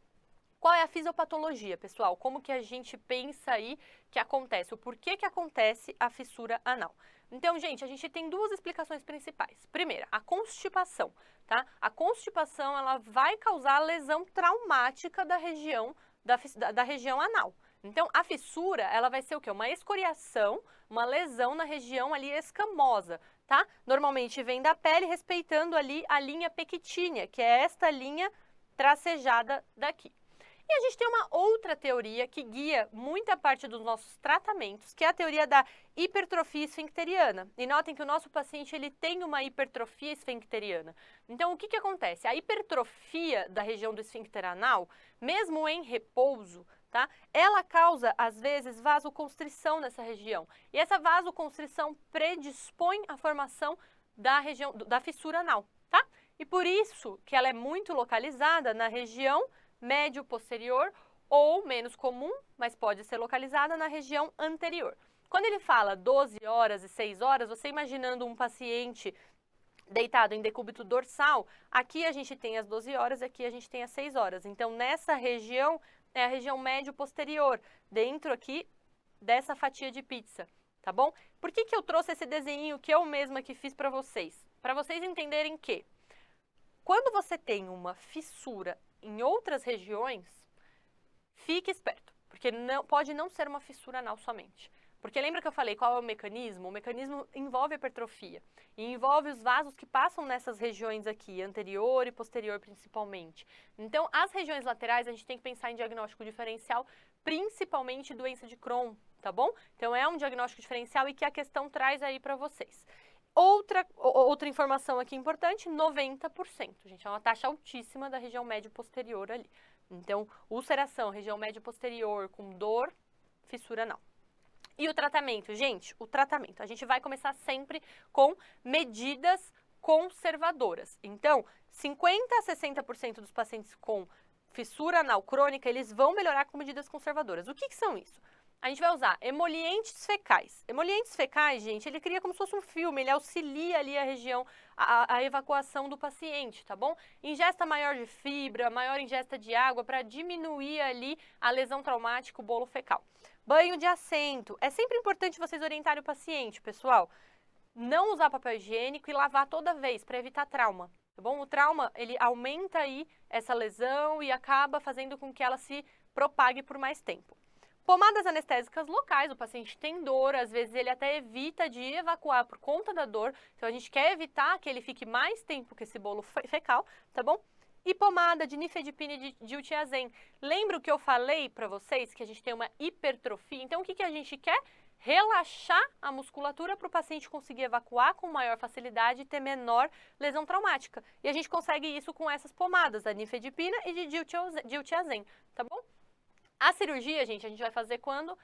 Qual é a fisiopatologia, pessoal? Como que a gente pensa aí que acontece? O porquê que acontece a fissura anal? Então, gente, a gente tem 2 explicações principais. Primeira, a constipação, tá? A constipação, ela vai causar lesão traumática da região, da região anal. Então, a fissura, ela vai ser o quê? Uma escoriação, uma lesão na região ali escamosa, tá? Normalmente vem da pele, respeitando ali a linha pectínea, que é esta linha tracejada daqui. E a gente tem uma outra teoria que guia muita parte dos nossos tratamentos, que é a teoria da hipertrofia esfincteriana. E notem que o nosso paciente ele tem uma hipertrofia esfincteriana. Então, o que acontece? A hipertrofia da região do esfíncter anal, mesmo em repouso, tá? Ela causa, às vezes, vasoconstrição nessa região. E essa vasoconstrição predispõe à formação da região da fissura anal, tá? E por isso que ela é muito localizada na região médio posterior ou menos comum, mas pode ser localizada na região anterior. Quando ele fala 12 horas e 6 horas, você imaginando um paciente deitado em decúbito dorsal, aqui a gente tem as 12 horas, aqui a gente tem as 6 horas. Então, nessa região, é a região médio posterior, dentro aqui dessa fatia de pizza, tá bom? Por que eu trouxe esse desenho que eu mesma que fiz para vocês? Para vocês entenderem que quando você tem uma fissura em outras regiões, fique esperto, porque pode não ser uma fissura anal somente. Porque lembra que eu falei qual é o mecanismo? O mecanismo envolve a hipertrofia e envolve os vasos que passam nessas regiões aqui, anterior e posterior principalmente. Então, as regiões laterais a gente tem que pensar em diagnóstico diferencial, principalmente doença de Crohn, tá? tá bom? Então, é um diagnóstico diferencial e que a questão traz aí para vocês. Outra informação aqui importante, 90%, gente, é uma taxa altíssima da região médio posterior ali. Então, ulceração, região médio posterior, com dor, fissura anal. E o tratamento, gente, a gente vai começar sempre com medidas conservadoras. Então, 50% a 60% dos pacientes com fissura anal crônica, eles vão melhorar com medidas conservadoras. O que são isso? A gente vai usar emolientes fecais. Emolientes fecais, gente, ele cria como se fosse um filme, ele auxilia ali a região, a evacuação do paciente, tá bom? Ingesta maior de fibra, maior ingesta de água para diminuir ali a lesão traumática, o bolo fecal. Banho de assento. É sempre importante vocês orientarem o paciente, pessoal. Não usar papel higiênico e lavar toda vez para evitar trauma, tá bom? O trauma, ele aumenta aí essa lesão e acaba fazendo com que ela se propague por mais tempo. Pomadas anestésicas locais, o paciente tem dor, às vezes ele até evita de evacuar por conta da dor, então a gente quer evitar que ele fique mais tempo com esse bolo fecal, tá bom? E pomada de nifedipina e de diltiazem. Lembra o que eu falei para vocês, que a gente tem uma hipertrofia? Então o que a gente quer? Relaxar a musculatura para o paciente conseguir evacuar com maior facilidade e ter menor lesão traumática. E a gente consegue isso com essas pomadas, a nifedipina e de diltiazem, tá bom? A cirurgia, gente, a gente vai fazer quando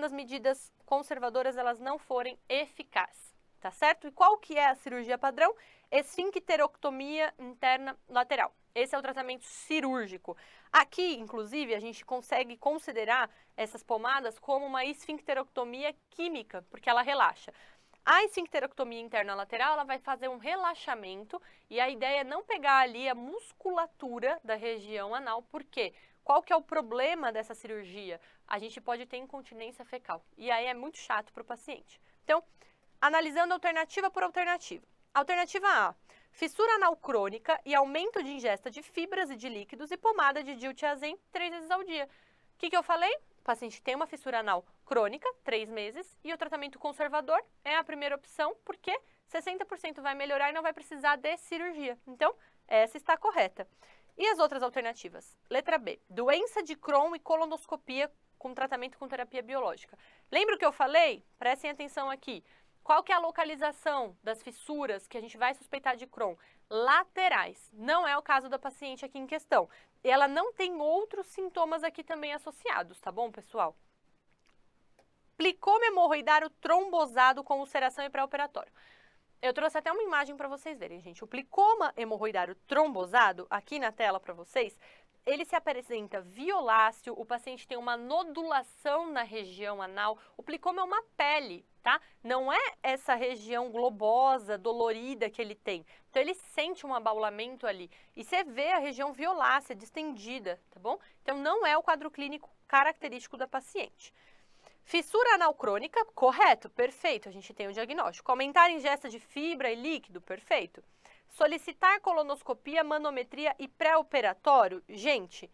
as medidas conservadoras elas não forem eficazes, tá certo? E qual que é a cirurgia padrão? Esfincterectomia interna lateral. Esse é o tratamento cirúrgico. Aqui, inclusive, a gente consegue considerar essas pomadas como uma esfincterectomia química, porque ela relaxa. A esfincterectomia interna lateral, ela vai fazer um relaxamento e a ideia é não pegar ali a musculatura da região anal, por quê? Qual que é o problema dessa cirurgia? A gente pode ter incontinência fecal e aí é muito chato para o paciente. Então, analisando alternativa por alternativa. Alternativa A, fissura anal crônica e aumento de ingesta de fibras e de líquidos e pomada de diltiazem 3 vezes ao dia. O que eu falei? O paciente tem uma fissura anal crônica, 3 meses, e o tratamento conservador é a primeira opção, porque 60% vai melhorar e não vai precisar de cirurgia. Então, essa está correta. E as outras alternativas? Letra B, doença de Crohn e colonoscopia com tratamento com terapia biológica. Lembra o que eu falei? Prestem atenção aqui. Qual que é a localização das fissuras que a gente vai suspeitar de Crohn? Laterais. Não é o caso da paciente aqui em questão. Ela não tem outros sintomas aqui também associados, tá bom, pessoal? Plicoma hemorroidário trombosado com ulceração e pré-operatório. Eu trouxe até uma imagem para vocês verem, gente. O plicoma hemorroidário trombosado, aqui na tela para vocês, ele se apresenta violáceo, o paciente tem uma nodulação na região anal. O plicoma é uma pele, tá? Não é essa região globosa, dolorida que ele tem. Então, ele sente um abaulamento ali. E você vê a região violácea, distendida, tá bom? Então, não é o quadro clínico característico da paciente. Fissura anal crônica, correto, perfeito, a gente tem o diagnóstico. Aumentar a ingesta de fibra e líquido, perfeito. Solicitar colonoscopia, manometria e pré-operatório, gente,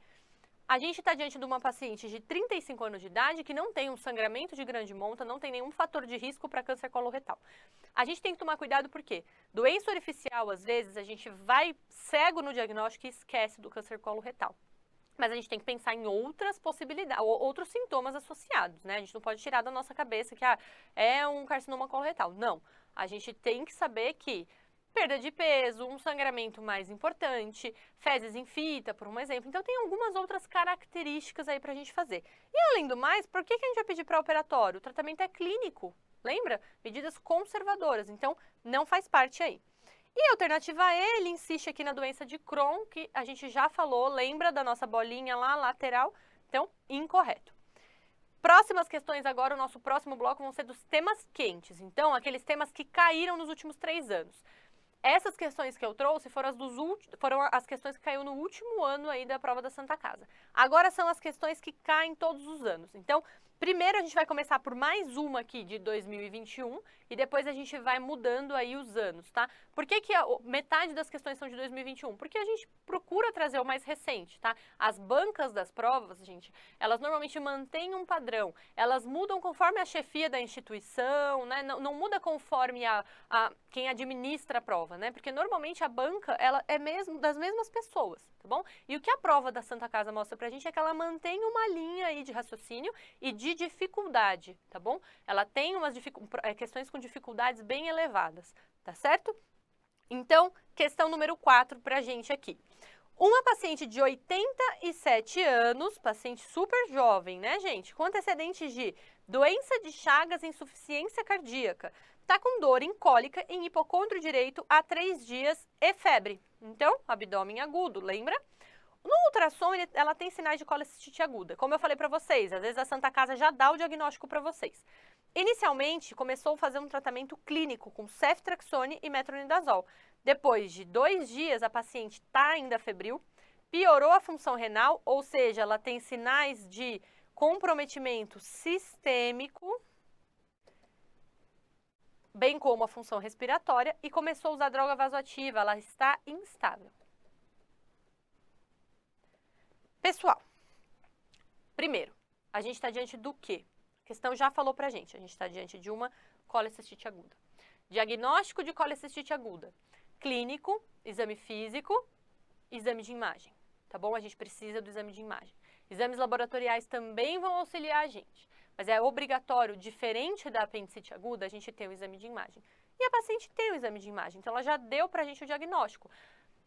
a gente está diante de uma paciente de 35 anos de idade que não tem um sangramento de grande monta, não tem nenhum fator de risco para câncer coloretal. A gente tem que tomar cuidado porque doença orificial, às vezes, a gente vai cego no diagnóstico e esquece do câncer coloretal. Mas a gente tem que pensar em outras possibilidades, outros sintomas associados, né? A gente não pode tirar da nossa cabeça que é um carcinoma coloretal. Não. A gente tem que saber que perda de peso, um sangramento mais importante, fezes em fita, por um exemplo. Então, tem algumas outras características aí pra gente fazer. E, além do mais, por que a gente vai pedir pré-operatório? O tratamento é clínico, lembra? Medidas conservadoras, então não faz parte aí. E a alternativa E, ele insiste aqui na doença de Crohn, que a gente já falou, lembra da nossa bolinha lá, lateral? Então, incorreto. Próximas questões agora, o nosso próximo bloco vão ser dos temas quentes. Então, aqueles temas que caíram nos últimos 3 anos. Essas questões que eu trouxe foram as questões que caiu no último ano aí da prova da Santa Casa. Agora são as questões que caem todos os anos. Então, primeiro a gente vai começar por mais uma aqui de 2021 e depois a gente vai mudando aí os anos, tá? Por que metade das questões são de 2021? Porque a gente procura trazer o mais recente, tá? As bancas das provas, gente, elas normalmente mantêm um padrão, elas mudam conforme a chefia da instituição, né? Não muda conforme quem administra a prova, né? Porque normalmente a banca, ela é mesmo das mesmas pessoas, tá bom? E o que a prova da Santa Casa mostra pra gente é que ela mantém uma linha aí de raciocínio e de de dificuldade, tá bom? Ela tem umas questões com dificuldades bem elevadas, tá certo? Então, questão número 4 pra gente aqui. Uma paciente de 87 anos, paciente super jovem, né, gente? Com antecedentes de doença de Chagas e insuficiência cardíaca. Tá com dor em cólica em hipocôndrio direito há 3 dias e febre. Então, abdômen agudo, lembra? No ultrassom, ela tem sinais de colecistite aguda. Como eu falei para vocês, às vezes a Santa Casa já dá o diagnóstico para vocês. Inicialmente, começou a fazer um tratamento clínico com ceftriaxone e metronidazol. Depois de 2 dias, a paciente está ainda febril, piorou a função renal, ou seja, ela tem sinais de comprometimento sistêmico, bem como a função respiratória, e começou a usar droga vasoativa, ela está instável. Pessoal, primeiro, a gente está diante do quê? A questão já falou pra gente, a gente está diante de uma colecistite aguda. Diagnóstico de colecistite aguda. Clínico, exame físico, exame de imagem, tá bom? A gente precisa do exame de imagem. Exames laboratoriais também vão auxiliar a gente, mas é obrigatório, diferente da apendicite aguda, a gente ter o exame de imagem. E a paciente tem o exame de imagem, então ela já deu pra gente o diagnóstico.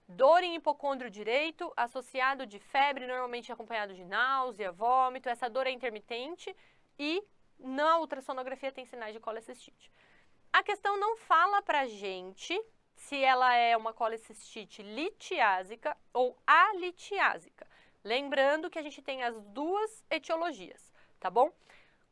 Dor em hipocôndrio direito, associado de febre, normalmente acompanhado de náusea, vômito, essa dor é intermitente e na ultrassonografia tem sinais de colecistite. A questão não fala pra gente se ela é uma colecistite litiásica ou alitiásica. Lembrando que a gente tem as duas etiologias, tá bom?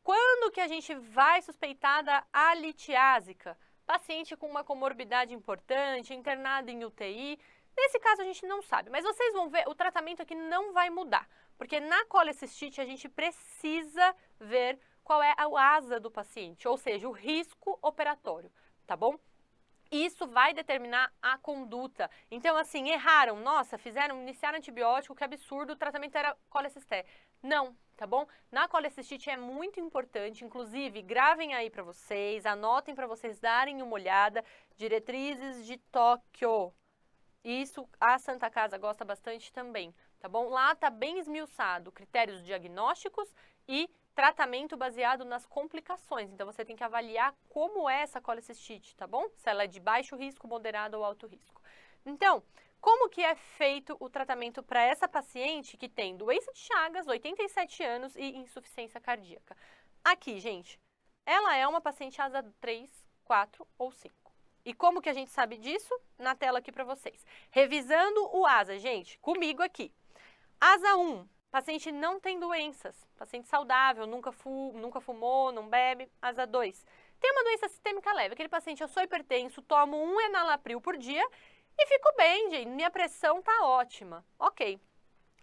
Quando que a gente vai suspeitar da alitiásica? Paciente com uma comorbidade importante, internado em UTI. Nesse caso a gente não sabe, mas vocês vão ver, o tratamento aqui não vai mudar. Porque na colecistite a gente precisa ver qual é a asa do paciente, ou seja, o risco operatório, tá bom? Isso vai determinar a conduta. Então, assim, erraram. Nossa, iniciaram antibiótico, que absurdo, o tratamento era colecisté. Não, tá bom? Na colecistite é muito importante, inclusive, gravem aí pra vocês, anotem pra vocês darem uma olhada, diretrizes de Tóquio. Isso a Santa Casa gosta bastante também, tá bom? Lá tá bem esmiuçado critérios diagnósticos e tratamento baseado nas complicações. Então, você tem que avaliar como é essa colecistite, tá bom? Se ela é de baixo risco, moderado ou alto risco. Então, como que é feito o tratamento para essa paciente que tem doença de Chagas, 87 anos e insuficiência cardíaca? Aqui, gente, ela é uma paciente asa 3, 4 ou 5. E como que a gente sabe disso? Na tela aqui para vocês. Revisando o asa, gente, comigo aqui. Asa 1. Paciente não tem doenças, paciente saudável, nunca fumou, não bebe. Asa 2, tem uma doença sistêmica leve, aquele paciente, eu sou hipertenso, tomo 1 enalapril por dia e fico bem, gente, minha pressão tá ótima. Ok.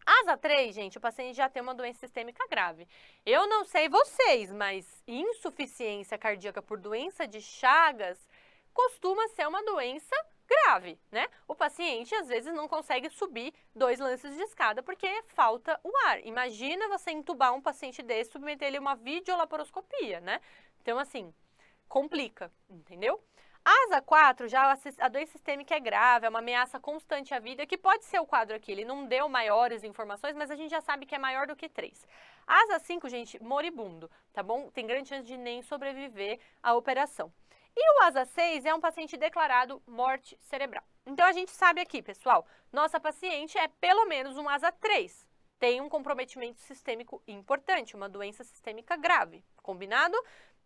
Asa 3, gente, o paciente já tem uma doença sistêmica grave. Eu não sei vocês, mas insuficiência cardíaca por doença de Chagas costuma ser uma doença grave, né? O paciente, às vezes, não consegue subir 2 lances de escada porque falta o ar. Imagina você entubar um paciente desse, submeter ele a uma videolaparoscopia, né? Então, assim, complica, entendeu? Asa 4, já a doença sistêmica é grave, é uma ameaça constante à vida, que pode ser o quadro aqui. Ele não deu maiores informações, mas a gente já sabe que é maior do que 3. Asa 5, gente, moribundo, tá bom? Tem grande chance de nem sobreviver à operação. E o asa 6 é um paciente declarado morte cerebral. Então, a gente sabe aqui, pessoal, nossa paciente é pelo menos um asa 3. Tem um comprometimento sistêmico importante, uma doença sistêmica grave. Combinado?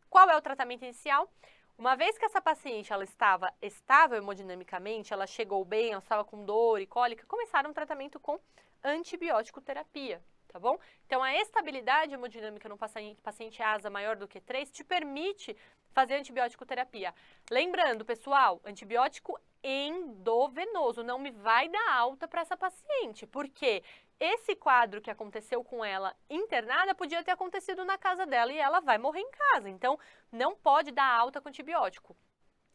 Qual é o tratamento inicial? Uma vez que essa paciente ela estava estável hemodinamicamente, ela chegou bem, ela estava com dor e cólica, começaram um tratamento com antibiótico terapia. Tá bom? Então, a estabilidade hemodinâmica no paciente asa maior do que 3 te permite fazer antibiótico terapia. Lembrando, pessoal, antibiótico endovenoso, não me vai dar alta para essa paciente, porque esse quadro que aconteceu com ela internada podia ter acontecido na casa dela e ela vai morrer em casa. Então, não pode dar alta com antibiótico.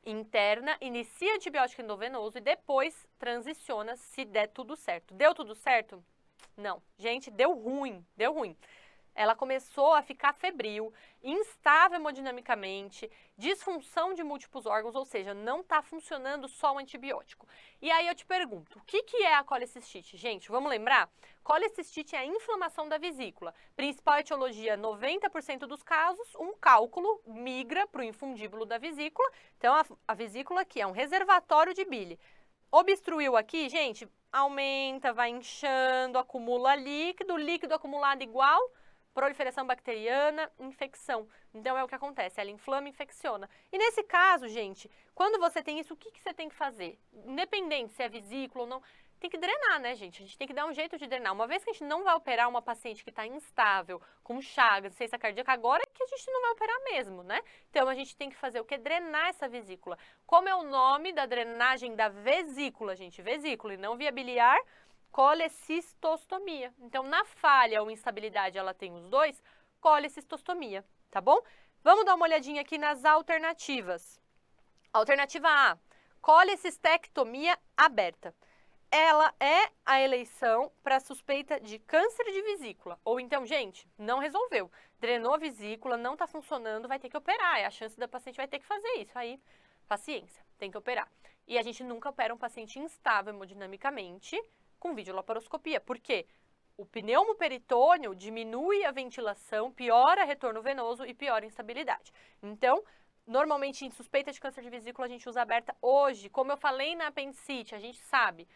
Interna, inicia antibiótico endovenoso e depois transiciona se der tudo certo. Deu tudo certo? Não. Gente, deu ruim, deu ruim. ela começou a ficar febril, instável hemodinamicamente, disfunção de múltiplos órgãos, ou seja, não está funcionando só o antibiótico. E aí eu te pergunto, o que é a colecistite? Gente, vamos lembrar? Colecistite é a inflamação da vesícula. Principal etiologia, 90% dos casos, um cálculo migra para o infundíbulo da vesícula. Então, a vesícula aqui é um reservatório de bile. Obstruiu aqui, gente, aumenta, vai inchando, acumula líquido, líquido acumulado igual, proliferação bacteriana, infecção. Então, é o que acontece, ela inflama e infecciona. E nesse caso, gente, quando você tem isso, o que você tem que fazer? Independente se é vesícula ou não, tem que drenar, né, gente? A gente tem que dar um jeito de drenar. Uma vez que a gente não vai operar uma paciente que está instável, com chagas, ciência cardíaca, agora é que a gente não vai operar mesmo, né? Então, a gente tem que fazer o quê? Drenar essa vesícula. Como é o nome da drenagem da vesícula, gente? Vesícula e não via biliar, colecistostomia. Então, na falha ou instabilidade, ela tem os dois, colecistostomia, tá bom? Vamos dar uma olhadinha aqui nas alternativas. Alternativa A, colecistectomia aberta. Ela é a eleição para suspeita de câncer de vesícula. Ou então, gente, não resolveu. Drenou a vesícula, não está funcionando, vai ter que operar. É a chance da paciente vai ter que fazer isso. Aí, paciência, tem que operar. E a gente nunca opera um paciente instável hemodinamicamente com videolaparoscopia. Por quê? O pneumoperitônio diminui a ventilação, piora retorno venoso e piora a instabilidade. Então, normalmente em suspeita de câncer de vesícula a gente usa aberta hoje. Como eu falei na apendicite, a gente sabe.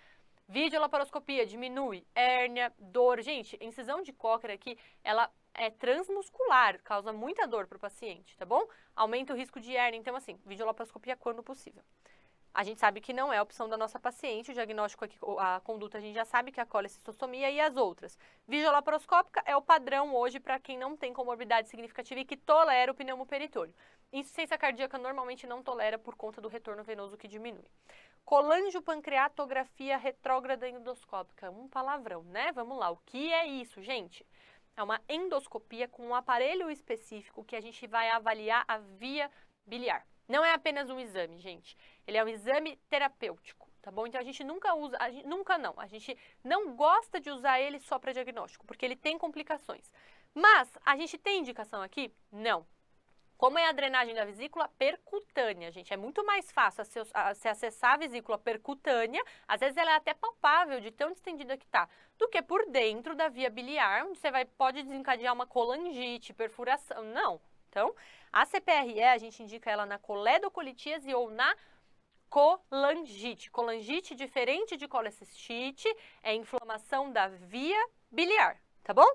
Videolaparoscopia diminui hérnia, dor. Gente, incisão de Cocker aqui, ela é transmuscular, causa muita dor para o paciente, tá bom? Aumenta o risco de hérnia. Então, assim, videolaparoscopia quando possível. A gente sabe que não é a opção da nossa paciente, o diagnóstico aqui, a conduta a gente já sabe que é a colecistostomia e as outras. Videolaparoscópica é o padrão hoje para quem não tem comorbidade significativa e que tolera o pneumoperitônio. Insuficiência cardíaca normalmente não tolera por conta do retorno venoso que diminui. Colangiopancreatografia retrógrada endoscópica, um palavrão, né? Vamos lá, o que é isso, gente? É uma endoscopia com um aparelho específico que a gente vai avaliar a via biliar. Não é apenas um exame, gente. Ele é um exame terapêutico, tá bom? Então, a gente nunca usa, a gente não gosta de usar ele só para diagnóstico, porque ele tem complicações. Mas, a gente tem indicação aqui? Não. Como é a drenagem da vesícula percutânea, gente? É muito mais fácil se acessar a vesícula percutânea, às vezes ela é até palpável de tão distendida que tá, do que por dentro da via biliar, onde você pode desencadear uma colangite, perfuração, não. Então, a CPRE, a gente indica ela na coledocolitíase ou na colangite. Colangite, diferente de colecistite, é inflamação da via biliar, tá bom?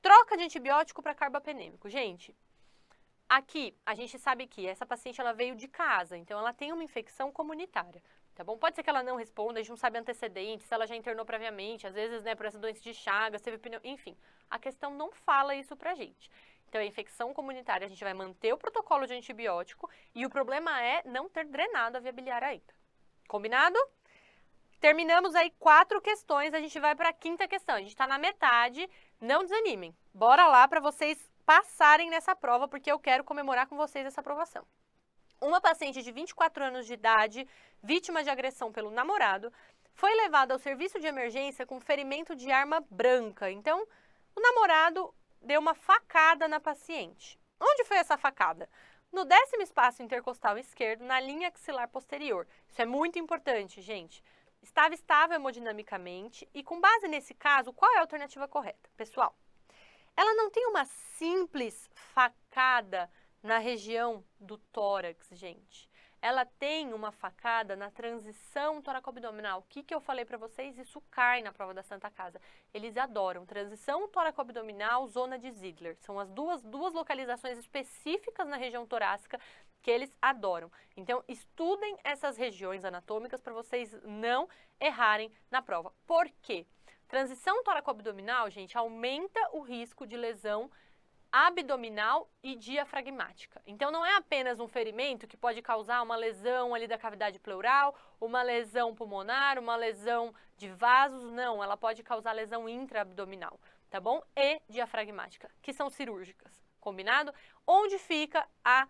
Troca de antibiótico para carbapenêmico. Gente, aqui a gente sabe que essa paciente ela veio de casa, então ela tem uma infecção comunitária, tá bom? Pode ser que ela não responda, a gente não sabe antecedentes, se ela já internou previamente, às vezes, né, por essa doença de Chagas, teve pneu, enfim. A questão não fala isso pra gente. Então, a infecção comunitária, a gente vai manter o protocolo de antibiótico e o problema é não ter drenado a via biliar ainda. Combinado? Terminamos aí 4 questões, a gente vai para a 5ª questão. A gente está na metade, não desanimem. Bora lá para vocês passarem nessa prova, porque eu quero comemorar com vocês essa aprovação. Uma paciente de 24 anos de idade, vítima de agressão pelo namorado, foi levada ao serviço de emergência com ferimento de arma branca. Então, o namorado deu uma facada na paciente. Onde foi essa facada? No 10º espaço intercostal esquerdo, na linha axilar posterior. Isso é muito importante, gente. Estava estável hemodinamicamente e, com base nesse caso, qual é a alternativa correta? Pessoal, ela não tem uma simples facada na região do tórax, gente. Ela tem uma facada na transição toracoabdominal. O que eu falei para vocês? Isso cai na prova da Santa Casa. Eles adoram. Transição toracoabdominal, zona de Ziegler. São as duas localizações específicas na região torácica que eles adoram. Então, estudem essas regiões anatômicas para vocês não errarem na prova. Por quê? Transição toracoabdominal, gente, aumenta o risco de lesão abdominal e diafragmática. Então, não é apenas um ferimento que pode causar uma lesão ali da cavidade pleural, uma lesão pulmonar, uma lesão de vasos, não. Ela pode causar lesão intraabdominal, tá bom? E diafragmática, que são cirúrgicas, combinado? Onde fica a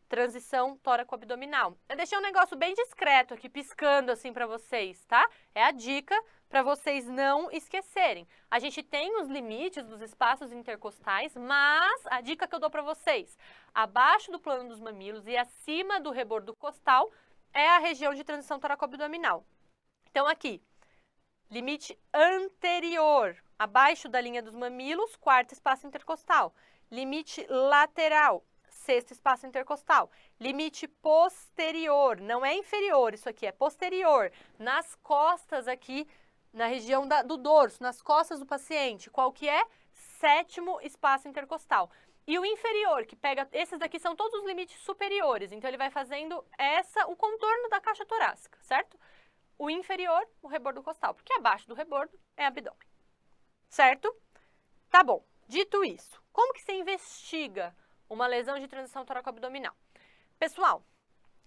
transição tóraco-abdominal. Eu deixei um negócio bem discreto aqui, piscando assim para vocês, tá? É a dica para vocês não esquecerem. A gente tem os limites dos espaços intercostais, mas a dica que eu dou para vocês, abaixo do plano dos mamilos e acima do rebordo costal é a região de transição tóraco-abdominal. Então aqui, limite anterior, abaixo da linha dos mamilos, quarto espaço intercostal. Limite lateral, sexto espaço intercostal. Limite posterior, não é inferior, isso aqui é posterior, nas costas aqui, na região do dorso, nas costas do paciente. Qual que é? Sétimo espaço intercostal. E o inferior, que pega, esses daqui são todos os limites superiores, então ele vai fazendo o contorno da caixa torácica, certo? O inferior, o rebordo costal, porque abaixo do rebordo é abdômen, certo? Tá bom, dito isso, como que você investiga uma lesão de transição tóraco-abdominal? Pessoal,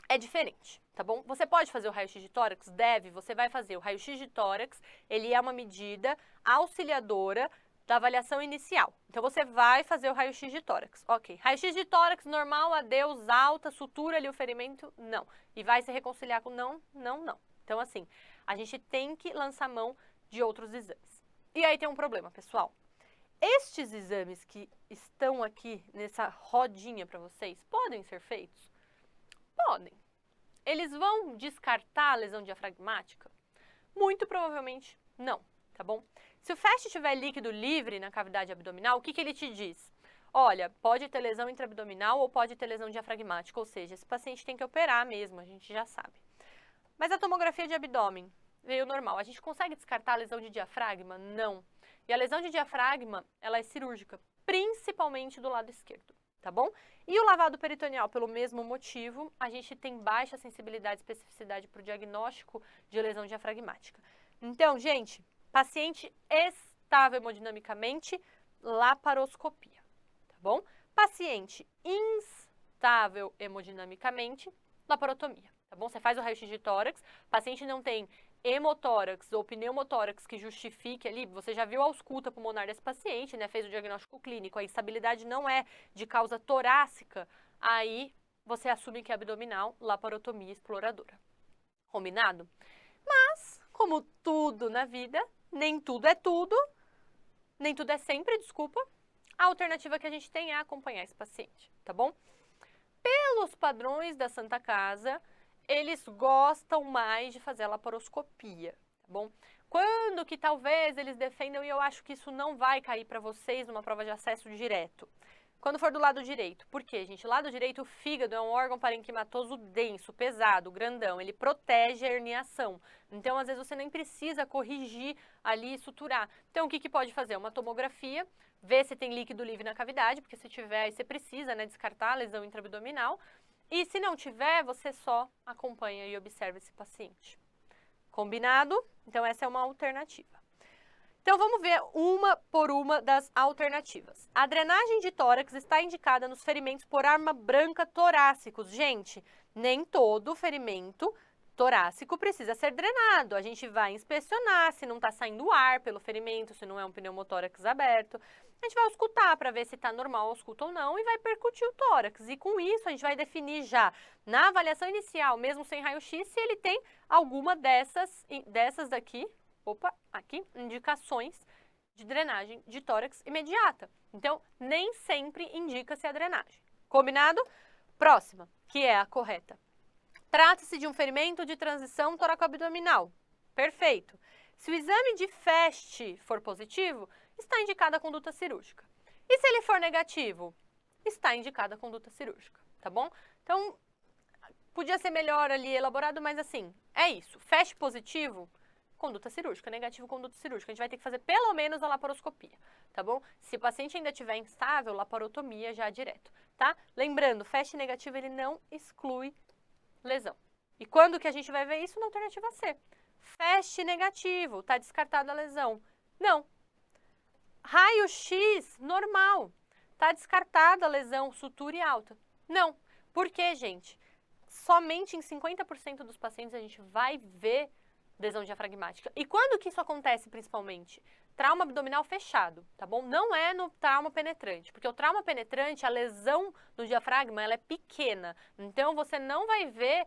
é diferente, tá bom? Você pode fazer o raio-x de tórax? Deve, você vai fazer o raio-x de tórax, ele é uma medida auxiliadora da avaliação inicial. Então, você vai fazer o raio-x de tórax, ok. Raio-x de tórax, normal, adeus, alta, sutura ali o ferimento, não. E vai se reconciliar com não, não, não. Então, assim, a gente tem que lançar mão de outros exames. E aí tem um problema, pessoal. Estes exames que estão aqui nessa rodinha para vocês, podem ser feitos? Podem. Eles vão descartar a lesão diafragmática? Muito provavelmente não, tá bom? Se o FAST tiver líquido livre na cavidade abdominal, o que ele te diz? Olha, pode ter lesão intraabdominal ou pode ter lesão diafragmática, ou seja, esse paciente tem que operar mesmo, a gente já sabe. Mas a tomografia de abdômen veio normal. A gente consegue descartar a lesão de diafragma? Não. E a lesão de diafragma, ela é cirúrgica, principalmente do lado esquerdo, tá bom? E o lavado peritoneal, pelo mesmo motivo, a gente tem baixa sensibilidade e especificidade para o diagnóstico de lesão diafragmática. Então, gente, paciente estável hemodinamicamente, laparoscopia, tá bom? Paciente instável hemodinamicamente, laparotomia, tá bom? Você faz o raio-x de tórax, paciente não tem hemotórax ou pneumotórax que justifique ali, você já viu a ausculta pulmonar desse paciente, né? Fez o diagnóstico clínico, a instabilidade não é de causa torácica, aí você assume que é abdominal, laparotomia exploradora. Combinado? Mas, como tudo na vida, nem tudo é tudo, nem tudo é sempre, desculpa, a alternativa que a gente tem é acompanhar esse paciente, tá bom? Pelos padrões da Santa Casa, eles gostam mais de fazer a laparoscopia, tá bom? Quando que talvez eles defendam, e eu acho que isso não vai cair para vocês numa prova de acesso direto, quando for do lado direito. Por quê, gente? Lado direito, o fígado é um órgão parenquimatoso denso, pesado, grandão, ele protege a herniação. Então, às vezes, você nem precisa corrigir ali e suturar. Então, o que pode fazer? Uma tomografia, ver se tem líquido livre na cavidade, porque se tiver, aí você precisa, né, descartar a lesão intraabdominal. E se não tiver, você só acompanha e observa esse paciente. Combinado? Então, essa é uma alternativa. Então, vamos ver uma por uma das alternativas. A drenagem de tórax está indicada nos ferimentos por arma branca torácicos. Gente, nem todo ferimento torácico precisa ser drenado. A gente vai inspecionar se não está saindo ar pelo ferimento, se não é um pneumotórax aberto. A gente vai auscultar para ver se está normal o ausculto ou não e vai percutir o tórax. E com isso, a gente vai definir já na avaliação inicial, mesmo sem raio-x, se ele tem alguma dessas daqui, aqui, indicações de drenagem de tórax imediata. Então, nem sempre indica-se a drenagem. Combinado? Próxima, que é a correta. Trata-se de um ferimento de transição toracoabdominal. Perfeito. Se o exame de FAST for positivo, está indicada a conduta cirúrgica. E se ele for negativo, está indicada a conduta cirúrgica, tá bom? Então, podia ser melhor ali elaborado, mas assim, é isso. FAST positivo, conduta cirúrgica, negativo, conduta cirúrgica. A gente vai ter que fazer pelo menos a laparoscopia, tá bom? Se o paciente ainda estiver instável, laparotomia já direto, tá? Lembrando, FAST negativo, ele não exclui lesão. E quando que a gente vai ver isso? Na alternativa C. FAST negativo, tá descartada a lesão. Não. Raio-X normal, tá descartada a lesão, sutura e alta. Não. Por quê, gente? Somente em 50% dos pacientes a gente vai ver lesão diafragmática. E quando que isso acontece principalmente? Trauma abdominal fechado, tá bom? Não é no trauma penetrante, porque o trauma penetrante, a lesão no diafragma, ela é pequena. Então, você não vai ver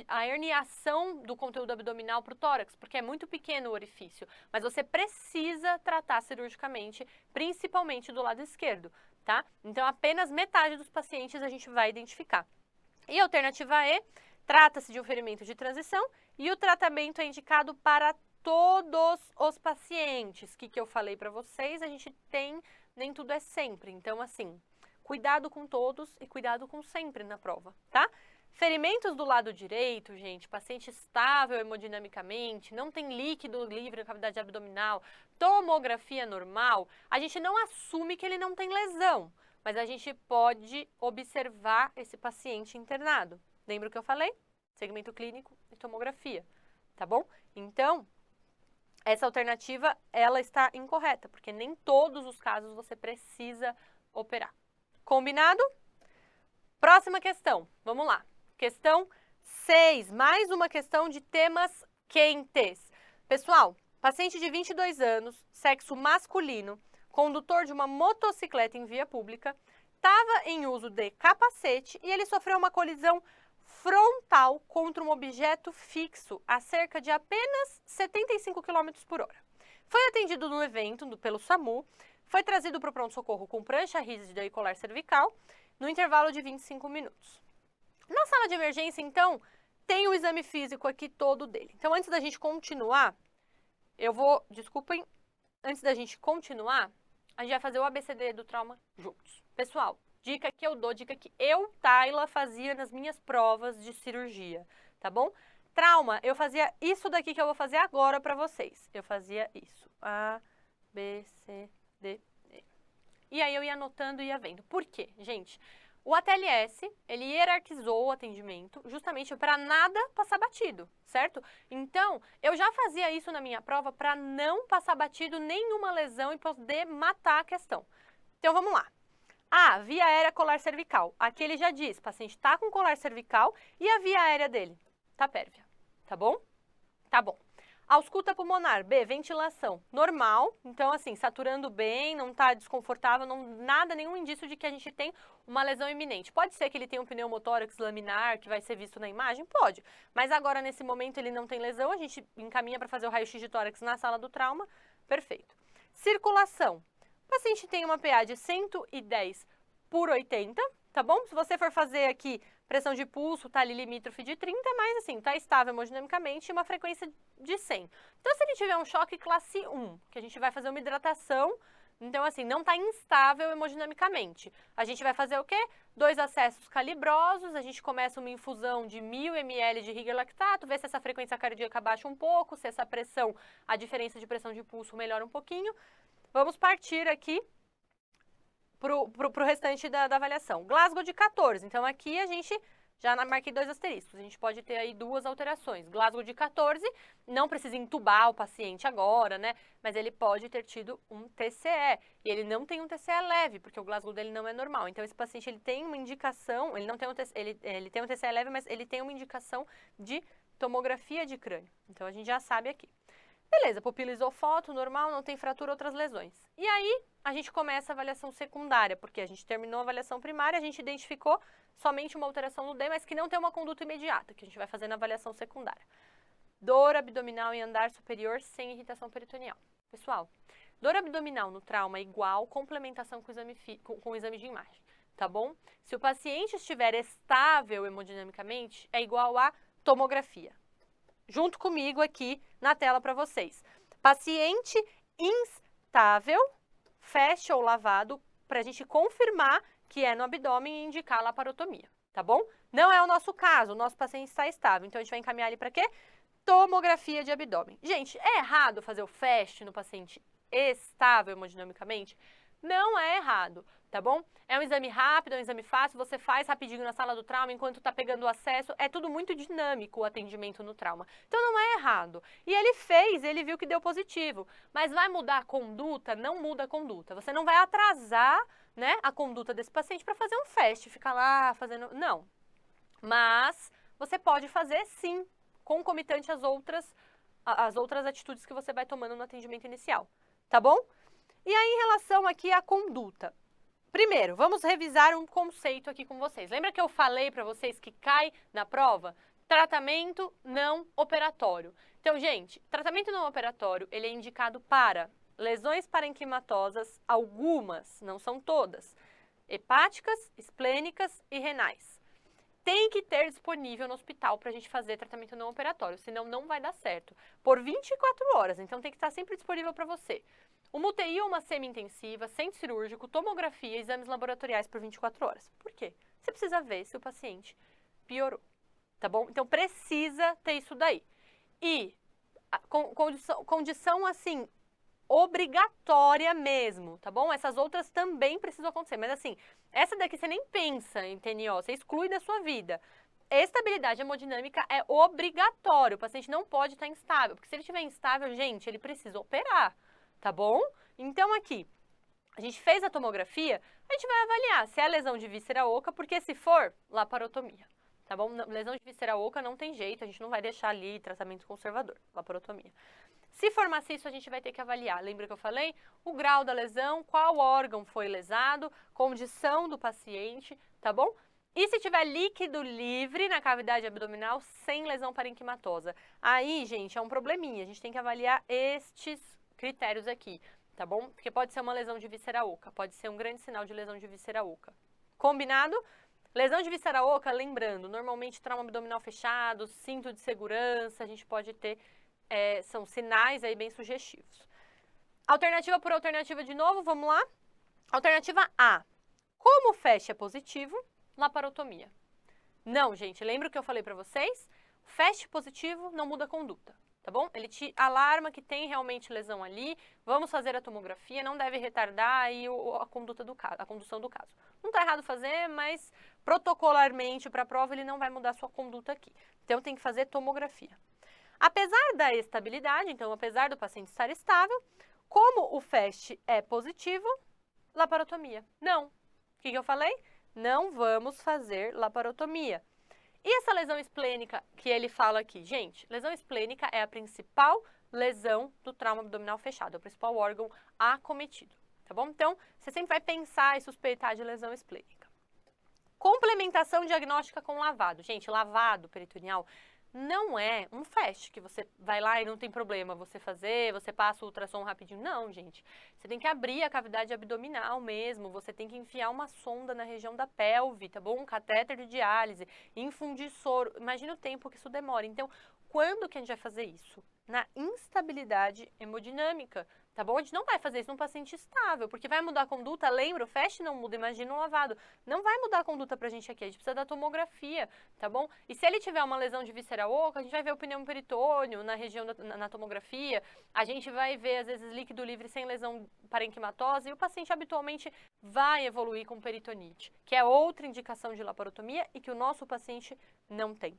a herniação do conteúdo abdominal para o tórax, porque é muito pequeno o orifício. Mas você precisa tratar cirurgicamente, principalmente do lado esquerdo, tá? Então, apenas metade dos pacientes a gente vai identificar. E a alternativa E, trata-se de um ferimento de transição e o tratamento é indicado para todos os pacientes. O que eu falei para vocês, a gente tem, nem tudo é sempre. Então, assim, cuidado com todos e cuidado com sempre na prova, tá? Ferimentos do lado direito, gente, paciente estável hemodinamicamente, não tem líquido livre na cavidade abdominal, tomografia normal, a gente não assume que ele não tem lesão, mas a gente pode observar esse paciente internado. Lembra o que eu falei? Segmento clínico e tomografia, tá bom? Então, essa alternativa, ela está incorreta, porque nem todos os casos você precisa operar. Combinado? Próxima questão, vamos lá. Questão 6, mais uma questão de temas quentes. Pessoal, paciente de 22 anos, sexo masculino, condutor de uma motocicleta em via pública, estava em uso de capacete e ele sofreu uma colisão frontal contra um objeto fixo a cerca de apenas 75 km por hora. Foi atendido no evento pelo SAMU, foi trazido para o pronto-socorro com prancha rígida e colar cervical, no intervalo de 25 minutos. Na sala de emergência, então, tem o exame físico aqui todo dele. Então, antes da gente continuar, antes da gente continuar, a gente vai fazer o ABCD do trauma juntos. Pessoal, dica que eu dou, dica que eu, Tayla, fazia nas minhas provas de cirurgia, tá bom? Trauma, eu fazia isso daqui que eu vou fazer agora pra vocês. Eu fazia isso. A, B, C, D, E. E aí eu ia anotando e ia vendo. Por quê, gente? O ATLS, ele hierarquizou o atendimento justamente para nada passar batido, certo? Então, eu já fazia isso na minha prova para não passar batido nenhuma lesão e poder matar a questão. Então, vamos lá. A, via aérea colar cervical. Aqui ele já diz, o paciente está com colar cervical e a via aérea dele tá pérvia, tá bom? Tá bom. Ausculta pulmonar, B, ventilação, normal, então assim, saturando bem, não tá desconfortável, nenhum indício de que a gente tem uma lesão iminente. Pode ser que ele tenha um pneumotórax laminar, que vai ser visto na imagem? Pode, mas agora nesse momento ele não tem lesão, a gente encaminha para fazer o raio-x de tórax na sala do trauma, perfeito. Circulação, o paciente tem uma PA de 110 por 80, tá bom? Se você for fazer aqui pressão de pulso, tá ali limítrofe de 30, mas assim, tá estável hemodinamicamente e uma frequência de 100. Então, se ele tiver um choque classe 1, que a gente vai fazer uma hidratação, então assim, não tá instável hemodinamicamente. A gente vai fazer o quê? 2 acessos calibrosos, a gente começa uma infusão de 1000 ml de Riger lactato, vê se essa frequência cardíaca baixa um pouco, se essa pressão, a diferença de pressão de pulso melhora um pouquinho. Vamos partir aqui pro restante da avaliação. Glasgow de 14, então aqui a gente já marquei 2 asteriscos, a gente pode ter aí 2 alterações. Glasgow de 14, não precisa entubar o paciente agora, né? Mas ele pode ter tido um TCE, e ele não tem um TCE leve, porque o Glasgow dele não é normal. Então esse paciente, ele tem uma indicação, ele tem um TCE leve, mas ele tem uma indicação de tomografia de crânio. Então a gente já sabe aqui. Beleza, pupila isofoto, normal, não tem fratura, outras lesões. E aí, a gente começa a avaliação secundária, porque a gente terminou a avaliação primária, a gente identificou somente uma alteração no D, mas que não tem uma conduta imediata, que a gente vai fazer na avaliação secundária. Dor abdominal em andar superior sem irritação peritoneal. Pessoal, dor abdominal no trauma é igual complementação com o exame de imagem, tá bom? Se o paciente estiver estável hemodinamicamente, é igual a tomografia. Junto comigo aqui na tela para vocês. Paciente instável, fecha ou lavado, para a gente confirmar que é no abdômen e indicar a laparotomia, tá bom? Não é o nosso caso, o nosso paciente está estável, então a gente vai encaminhar ele para quê? Tomografia de abdômen. Gente, é errado fazer o FAST no paciente estável hemodinamicamente? Não é errado, tá bom? É um exame rápido, é um exame fácil, você faz rapidinho na sala do trauma enquanto tá pegando o acesso, é tudo muito dinâmico o atendimento no trauma. Então não é errado. E ele fez, ele viu que deu positivo, mas vai mudar a conduta? Não muda a conduta. Você não vai atrasar, né, a conduta desse paciente para fazer um FAST, ficar lá fazendo... Não. Mas você pode fazer sim, concomitante às outras atitudes que você vai tomando no atendimento inicial, tá bom? E aí, em relação aqui à conduta. Primeiro, vamos revisar um conceito aqui com vocês. Lembra que eu falei para vocês que cai na prova? Tratamento não operatório. Então, gente, tratamento não operatório, ele é indicado para lesões parenquimatosas, algumas, não são todas, hepáticas, esplênicas e renais. Tem que ter disponível no hospital para a gente fazer tratamento não operatório, senão não vai dar certo. Por 24 horas, então tem que estar sempre disponível para você. Uma UTI ou uma semi-intensiva, centro cirúrgico, tomografia, exames laboratoriais por 24 horas. Por quê? Você precisa ver se o paciente piorou, tá bom? Então precisa ter isso daí. E condição assim, obrigatória mesmo, tá bom? Essas outras também precisam acontecer, mas assim, essa daqui você nem pensa em TNO, você exclui da sua vida. Estabilidade hemodinâmica é obrigatório, o paciente não pode estar instável, porque se ele estiver instável, gente, ele precisa operar, tá bom? Então aqui, a gente fez a tomografia, a gente vai avaliar se é lesão de víscera oca, porque se for, laparotomia, tá bom? Lesão de víscera oca não tem jeito, a gente não vai deixar ali tratamento conservador, laparotomia. Se for maciço, a gente vai ter que avaliar. Lembra que eu falei? O grau da lesão, qual órgão foi lesado, condição do paciente, tá bom? E se tiver líquido livre na cavidade abdominal sem lesão parenquimatosa? Aí, gente, é um probleminha. A gente tem que avaliar estes critérios aqui, tá bom? Porque pode ser uma lesão de víscera oca, pode ser um grande sinal de lesão de víscera oca. Combinado? Lesão de víscera oca, lembrando, normalmente trauma abdominal fechado, cinto de segurança, a gente pode ter... são sinais aí bem sugestivos. Alternativa por alternativa de novo, vamos lá? Alternativa A. Como o FAST é positivo, laparotomia. Não, gente, lembra o que eu falei para vocês? FAST positivo não muda a conduta, tá bom? Ele te alarma que tem realmente lesão ali, vamos fazer a tomografia, não deve retardar aí a condução do caso. Não tá errado fazer, mas protocolarmente para a prova ele não vai mudar a sua conduta aqui. Então tem que fazer tomografia. Apesar da estabilidade, então apesar do paciente estar estável, como o FAST é positivo, laparotomia. Não. O que eu falei? Não vamos fazer laparotomia. E essa lesão esplênica que ele fala aqui? Gente, lesão esplênica é a principal lesão do trauma abdominal fechado, é o principal órgão acometido, tá bom? Então, você sempre vai pensar e suspeitar de lesão esplênica. Complementação diagnóstica com lavado. Gente, lavado peritoneal não é um FAST que você vai lá e não tem problema você fazer, você passa o ultrassom rapidinho. Não, gente. Você tem que abrir a cavidade abdominal mesmo, você tem que enfiar uma sonda na região da pelve, tá bom? Um catéter de diálise, infundir soro. Imagina o tempo que isso demora. Então, quando que a gente vai fazer isso? Na instabilidade hemodinâmica, tá bom? A gente não vai fazer isso num paciente estável, porque vai mudar a conduta, lembra? O FAST não muda, imagina um lavado. Não vai mudar a conduta pra gente aqui, a gente precisa da tomografia, tá bom? E se ele tiver uma lesão de víscera oca, a gente vai ver o pneu peritônio na região na tomografia, a gente vai ver, às vezes, líquido livre sem lesão parenquimatosa, e o paciente habitualmente vai evoluir com peritonite, que é outra indicação de laparotomia e que o nosso paciente não tem.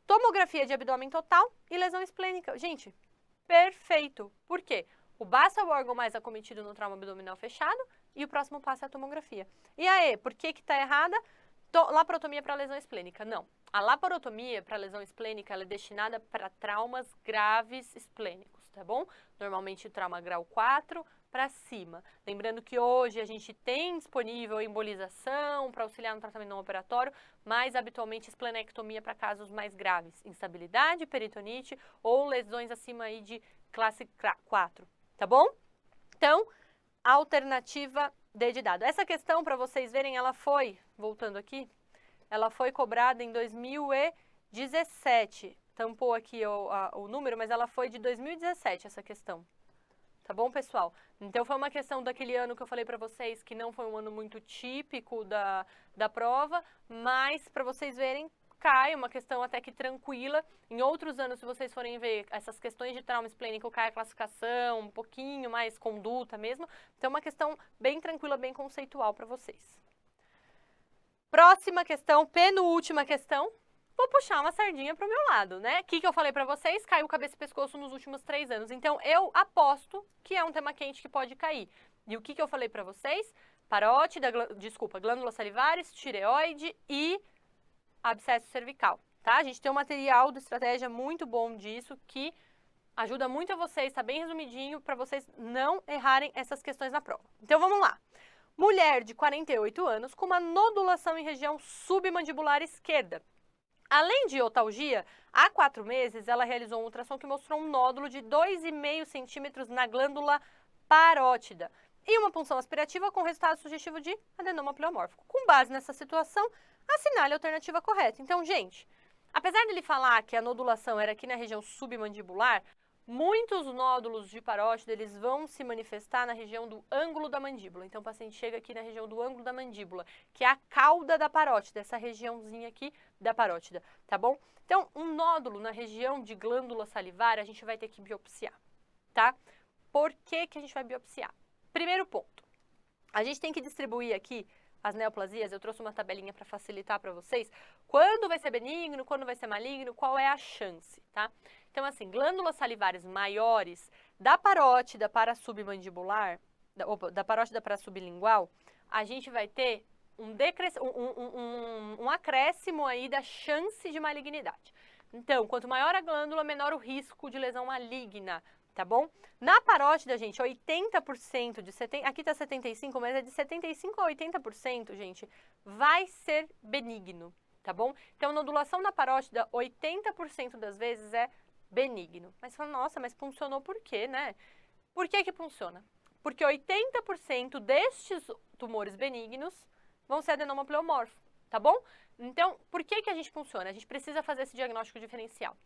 Tomografia de abdômen total e lesão esplênica. Gente, perfeito. Por quê? O baço é o órgão mais acometido no trauma abdominal fechado e o próximo passo é a tomografia. E aí, por que está errada? Laparotomia para lesão esplênica. Não. A laparotomia para lesão esplênica ela é destinada para traumas graves esplênicos, tá bom? Normalmente trauma grau 4 para cima. Lembrando que hoje a gente tem disponível embolização para auxiliar no tratamento não operatório, mas habitualmente esplenectomia para casos mais graves, instabilidade, peritonite ou lesões acima aí de classe 4. Tá bom? Então, alternativa D de dado. Essa questão, para vocês verem, ela foi, voltando aqui, ela foi cobrada em 2017. Tampou aqui o número, mas ela foi de 2017, essa questão. Tá bom, pessoal? Então, foi uma questão daquele ano que eu falei para vocês, que não foi um ano muito típico da prova, mas, para vocês verem, cai, uma questão até que tranquila. Em outros anos, se vocês forem ver essas questões de trauma esplênico, cai a classificação, um pouquinho mais conduta mesmo. Então, uma questão bem tranquila, bem conceitual para vocês. Próxima questão, penúltima questão. Vou puxar uma sardinha para o meu lado, né? O que eu falei para vocês? Caiu cabeça e pescoço nos últimos 3 anos. Então, eu aposto que é um tema quente que pode cair. E o que eu falei para vocês? Parótida, glândula salivares, tireoide e abscesso cervical. tá? A gente tem um material de estratégia muito bom disso, que ajuda muito a vocês, tá bem resumidinho, para vocês não errarem essas questões na prova. Então, vamos lá. Mulher de 48 anos com uma nodulação em região submandibular esquerda. Além de otalgia, há 4 meses ela realizou um ultrassom que mostrou um nódulo de 2,5 centímetros na glândula parótida e uma punção aspirativa com resultado sugestivo de adenoma pleomórfico. Com base nessa situação, assinale a alternativa correta. Então, gente, apesar dele falar que a nodulação era aqui na região submandibular, muitos nódulos de parótida, eles vão se manifestar na região do ângulo da mandíbula. Então, o paciente chega aqui na região do ângulo da mandíbula, que é a cauda da parótida, essa regiãozinha aqui da parótida, tá bom? Então, um nódulo na região de glândula salivar, a gente vai ter que biopsiar, tá? Por que que a gente vai biopsiar? Primeiro ponto, a gente tem que distribuir aqui as neoplasias, eu trouxe uma tabelinha para facilitar para vocês, quando vai ser benigno, quando vai ser maligno, qual é a chance, tá? Então, assim, glândulas salivares maiores, da parótida para submandibular, da parótida para sublingual, a gente vai ter um acréscimo aí da chance de malignidade. Então, quanto maior a glândula, menor o risco de lesão maligna, tá bom? Na parótida, gente, 80% de 70%, aqui tá 75%, mas é de 75% a 80%, gente, vai ser benigno, tá bom? Então, nodulação na parótida, 80% das vezes é benigno. Mas você fala, nossa, mas funcionou por quê, né? Por que que funciona? Porque 80% destes tumores benignos vão ser adenoma pleomorfo, tá bom? Então, por que que a gente funciona? A gente precisa fazer esse diagnóstico diferencial.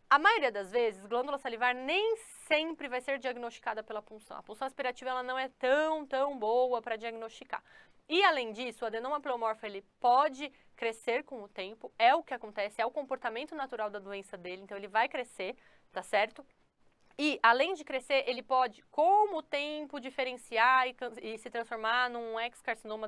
A maioria das vezes, glândula salivar nem sempre vai ser diagnosticada pela punção. A punção aspirativa ela não é tão boa para diagnosticar. E, além disso, o adenoma pleomorfo ele pode crescer com o tempo, é o que acontece, é o comportamento natural da doença dele, então ele vai crescer, tá certo? E, além de crescer, ele pode, com o tempo, diferenciar e se transformar num ex-carcinoma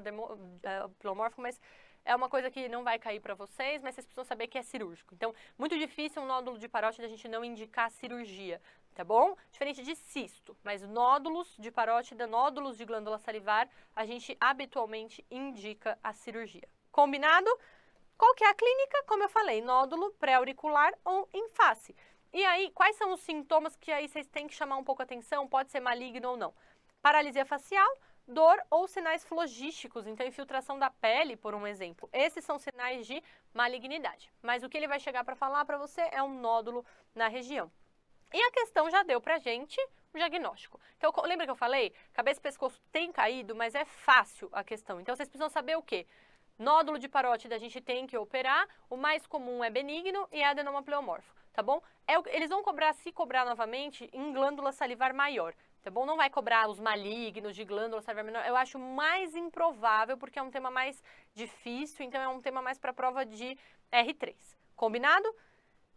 pleomórfico, mas é uma coisa que não vai cair para vocês, mas vocês precisam saber que é cirúrgico. Então, muito difícil um nódulo de parótida a gente não indicar cirurgia, tá bom? Diferente de cisto, mas nódulos de parótida, nódulos de glândula salivar, a gente habitualmente indica a cirurgia. Combinado? Qual que é a clínica? Como eu falei, nódulo pré-auricular ou em face. E aí, quais são os sintomas que aí vocês têm que chamar um pouco a atenção? Pode ser maligno ou não. Paralisia facial, dor ou sinais flogísticos, então infiltração da pele, por um exemplo. Esses são sinais de malignidade. Mas o que ele vai chegar para falar para você é um nódulo na região. E a questão já deu pra gente o diagnóstico. Então, lembra que eu falei? Cabeça e pescoço tem caído, mas é fácil a questão. Então, vocês precisam saber o quê? Nódulo de parótida a gente tem que operar, o mais comum é benigno e é adenoma pleomorfo, tá bom? Eles vão cobrar, se cobrar novamente, em glândula salivar maior, tá bom? Não vai cobrar os malignos de glândula salivar menor, eu acho mais improvável, porque é um tema mais difícil, então é um tema mais para prova de R3. Combinado?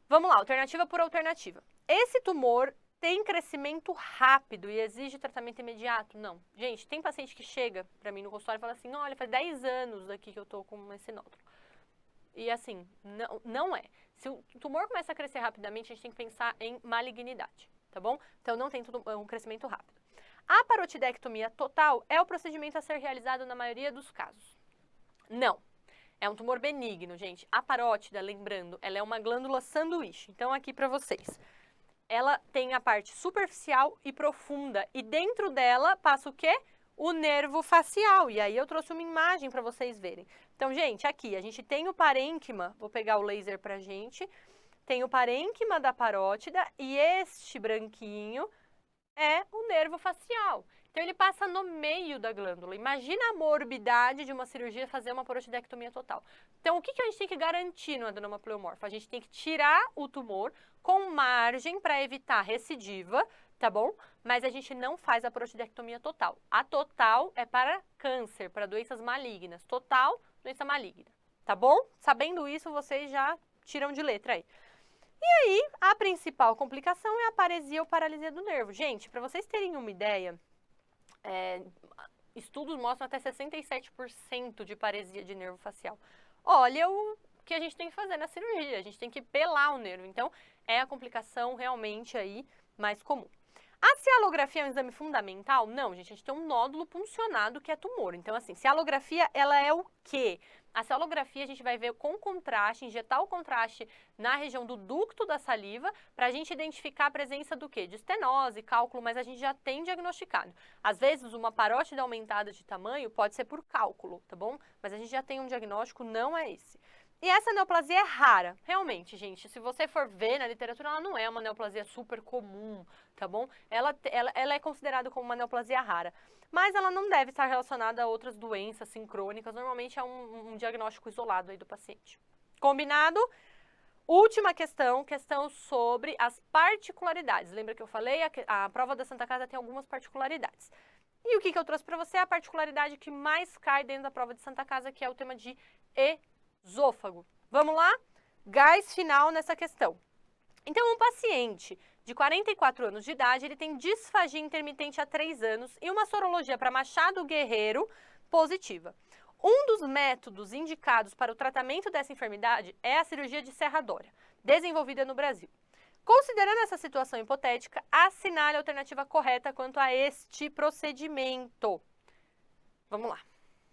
Vamos lá, alternativa por alternativa. Esse tumor tem crescimento rápido e exige tratamento imediato? Não. Gente, tem paciente que chega pra mim no consultório e fala assim, olha, faz 10 anos aqui que eu tô com esse nódulo. E assim, não é. Se o tumor começa a crescer rapidamente, a gente tem que pensar em malignidade, tá bom? Então não tem um crescimento rápido. A parotidectomia total é o procedimento a ser realizado na maioria dos casos. Não. É um tumor benigno, gente. A parótida, lembrando, ela é uma glândula sanduíche. Então, aqui pra vocês. Ela tem a parte superficial e profunda. E dentro dela passa o quê? O nervo facial. E aí eu trouxe uma imagem para vocês verem. Então, gente, aqui a gente tem o parênquima. Vou pegar o laser pra gente. Tem o parênquima da parótida e este branquinho é o nervo facial. Então, ele passa no meio da glândula. Imagina a morbidade de uma cirurgia fazer uma parotidectomia total. Então, o que a gente tem que garantir no adenoma pleomorfo? A gente tem que tirar o tumor com margem para evitar recidiva, tá bom? Mas a gente não faz a parotidectomia total. A total é para câncer, para doenças malignas. Total, doença maligna, tá bom? Sabendo isso, vocês já tiram de letra aí. E aí, a principal complicação é a paresia ou paralisia do nervo. Gente, para vocês terem uma ideia, estudos mostram até 67% de paresia de nervo facial. Olha o que a gente tem que fazer na cirurgia, a gente tem que pelar o nervo. Então, é a complicação realmente aí mais comum. A cialografia é um exame fundamental? Não, gente, a gente tem um nódulo puncionado que é tumor. Então, assim, cialografia, ela é o quê? A cialografia a gente vai ver com contraste, injetar o contraste na região do ducto da saliva para a gente identificar a presença do quê? De estenose, cálculo, mas a gente já tem diagnosticado. Às vezes, uma parótida aumentada de tamanho pode ser por cálculo, tá bom? Mas a gente já tem um diagnóstico, não é esse. E essa neoplasia é rara, realmente, gente. Se você for ver na literatura, ela não é uma neoplasia super comum, tá bom? Ela é considerada como uma neoplasia rara. Mas ela não deve estar relacionada a outras doenças sincrônicas. Normalmente é um diagnóstico isolado aí do paciente. Combinado? Última questão sobre as particularidades. Lembra que eu falei? A prova da Santa Casa tem algumas particularidades. E o que eu trouxe para você é a particularidade que mais cai dentro da prova de Santa Casa, que é o tema de esôfago. Vamos lá? Gás final nessa questão. Então, um paciente de 44 anos de idade, ele tem disfagia intermitente há 3 anos e uma sorologia para Machado Guerreiro positiva. Um dos métodos indicados para o tratamento dessa enfermidade é a cirurgia de serradória, desenvolvida no Brasil. Considerando essa situação hipotética, assinale a alternativa correta quanto a este procedimento. Vamos lá.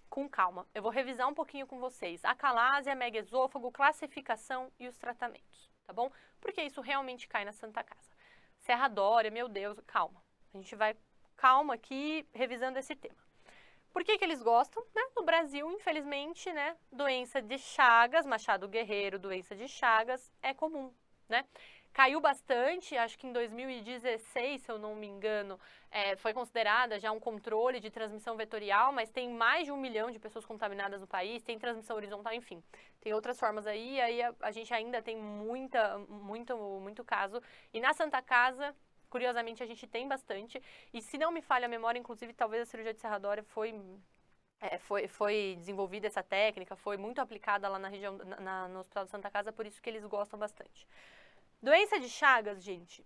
Com calma, eu vou revisar um pouquinho com vocês. Acalásia, megaesôfago, classificação e os tratamentos, tá bom? Porque isso realmente cai na Santa Casa. Serradória, meu Deus, calma. A gente vai, calma aqui, revisando esse tema. Por que eles gostam? Né? No Brasil, infelizmente, né, doença de Chagas, Machado Guerreiro, doença de Chagas, é comum, né? Caiu bastante, acho que em 2016, se eu não me engano, foi considerada já um controle de transmissão vetorial, mas tem mais de 1 milhão de pessoas contaminadas no país, tem transmissão horizontal, enfim. Tem outras formas aí a gente ainda tem muito caso. E na Santa Casa, curiosamente, a gente tem bastante. E se não me falha a memória, inclusive, talvez a cirurgia de serradória foi desenvolvida essa técnica, foi muito aplicada lá na região, no Hospital de Santa Casa, por isso que eles gostam bastante. Doença de Chagas, gente,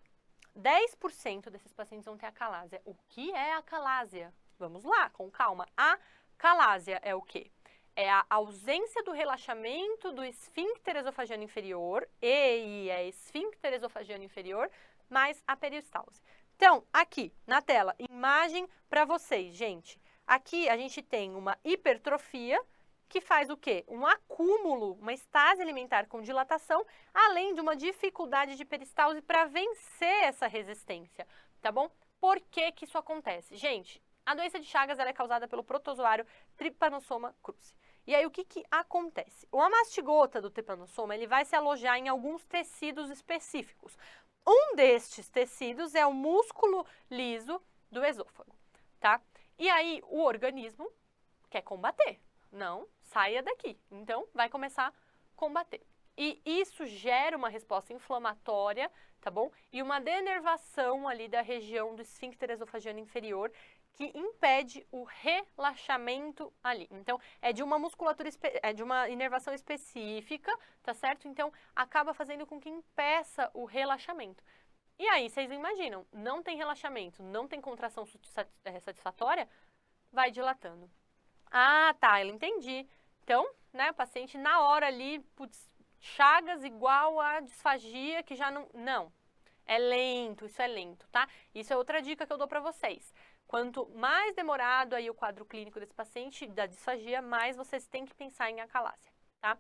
10% desses pacientes vão ter acalásia. O que é acalásia? Vamos lá, com calma. Acalásia é o quê? É a ausência do relaxamento do esfíncter esofagiano inferior, EI é esfíncter esofagiano inferior, mais a peristalse. Então, aqui na tela, imagem para vocês, gente. Aqui a gente tem uma hipertrofia, que faz o quê? Um acúmulo, uma estase alimentar com dilatação, além de uma dificuldade de peristalse para vencer essa resistência, tá bom? Por que isso acontece? Gente, a doença de Chagas ela é causada pelo protozoário Trypanosoma cruzi. E aí, o que acontece? O amastigota do trypanosoma, ele vai se alojar em alguns tecidos específicos. Um destes tecidos é o músculo liso do esôfago, tá? E aí, o organismo quer combater. Não, saia daqui. Então, vai começar a combater. E isso gera uma resposta inflamatória, tá bom? E uma denervação ali da região do esfíncter esofagiano inferior, que impede o relaxamento ali. Então, é de uma musculatura, é de uma inervação específica, tá certo? Então, acaba fazendo com que impeça o relaxamento. E aí, vocês imaginam, não tem relaxamento, não tem contração satisfatória, vai dilatando. Ah, tá, eu entendi. Então, né, o paciente na hora ali, putz, Chagas igual a disfagia que já não... Não, é lento, isso é lento, tá? Isso é outra dica que eu dou pra vocês. Quanto mais demorado aí o quadro clínico desse paciente, da disfagia, mais vocês têm que pensar em acalásia, tá?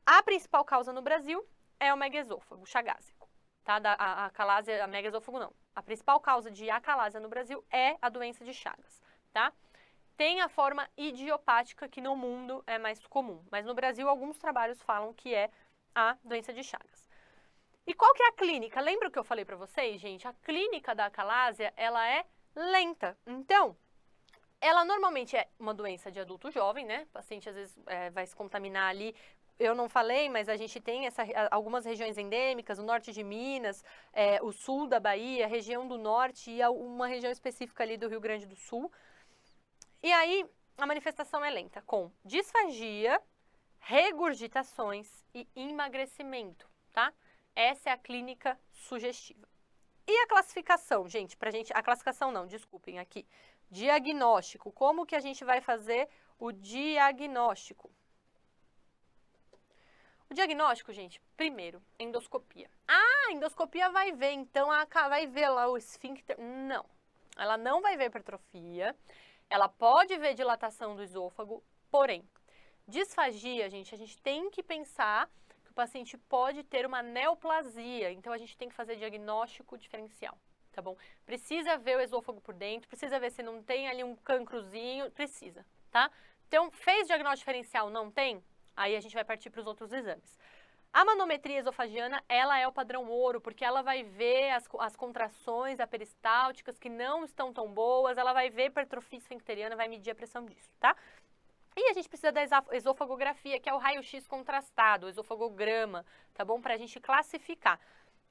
A principal causa no Brasil é o megaesôfago chagásico, tá? A acalásia, a megaesôfago não. A principal causa de acalásia no Brasil é a doença de Chagas, tá? Tem a forma idiopática, que no mundo é mais comum, mas no Brasil alguns trabalhos falam que é a doença de Chagas. E qual que é a clínica? Lembra o que eu falei pra vocês, gente? A clínica da acalásia, ela é lenta. Então, ela normalmente é uma doença de adulto jovem, né? O paciente às vezes vai se contaminar ali. Eu não falei, mas a gente tem algumas regiões endêmicas, o norte de Minas, o sul da Bahia, a região do norte e uma região específica ali do Rio Grande do Sul. E aí, a manifestação é lenta, com disfagia, regurgitações e emagrecimento, tá? Essa é a clínica sugestiva. E a classificação, gente, a classificação não, desculpem, aqui. Diagnóstico, como que a gente vai fazer o diagnóstico? O diagnóstico, gente, primeiro, endoscopia. Ah, a endoscopia vai ver, então vai ver lá o esfíncter. Não, ela não vai ver hipertrofia, ela pode ver dilatação do esôfago, porém, disfagia, gente, a gente tem que pensar que o paciente pode ter uma neoplasia, então a gente tem que fazer diagnóstico diferencial, tá bom? Precisa ver o esôfago por dentro, precisa ver se não tem ali um cancrozinho, precisa, tá? Então, fez diagnóstico diferencial, não tem? Aí a gente vai partir para os outros exames. A manometria esofagiana, ela é o padrão ouro, porque ela vai ver as contrações aperistálticas que não estão tão boas, ela vai ver hipertrofia esfincteriana, vai medir a pressão disso, tá? E a gente precisa da esofagografia, que é o raio-x contrastado, o esofagograma, tá bom? Pra gente classificar.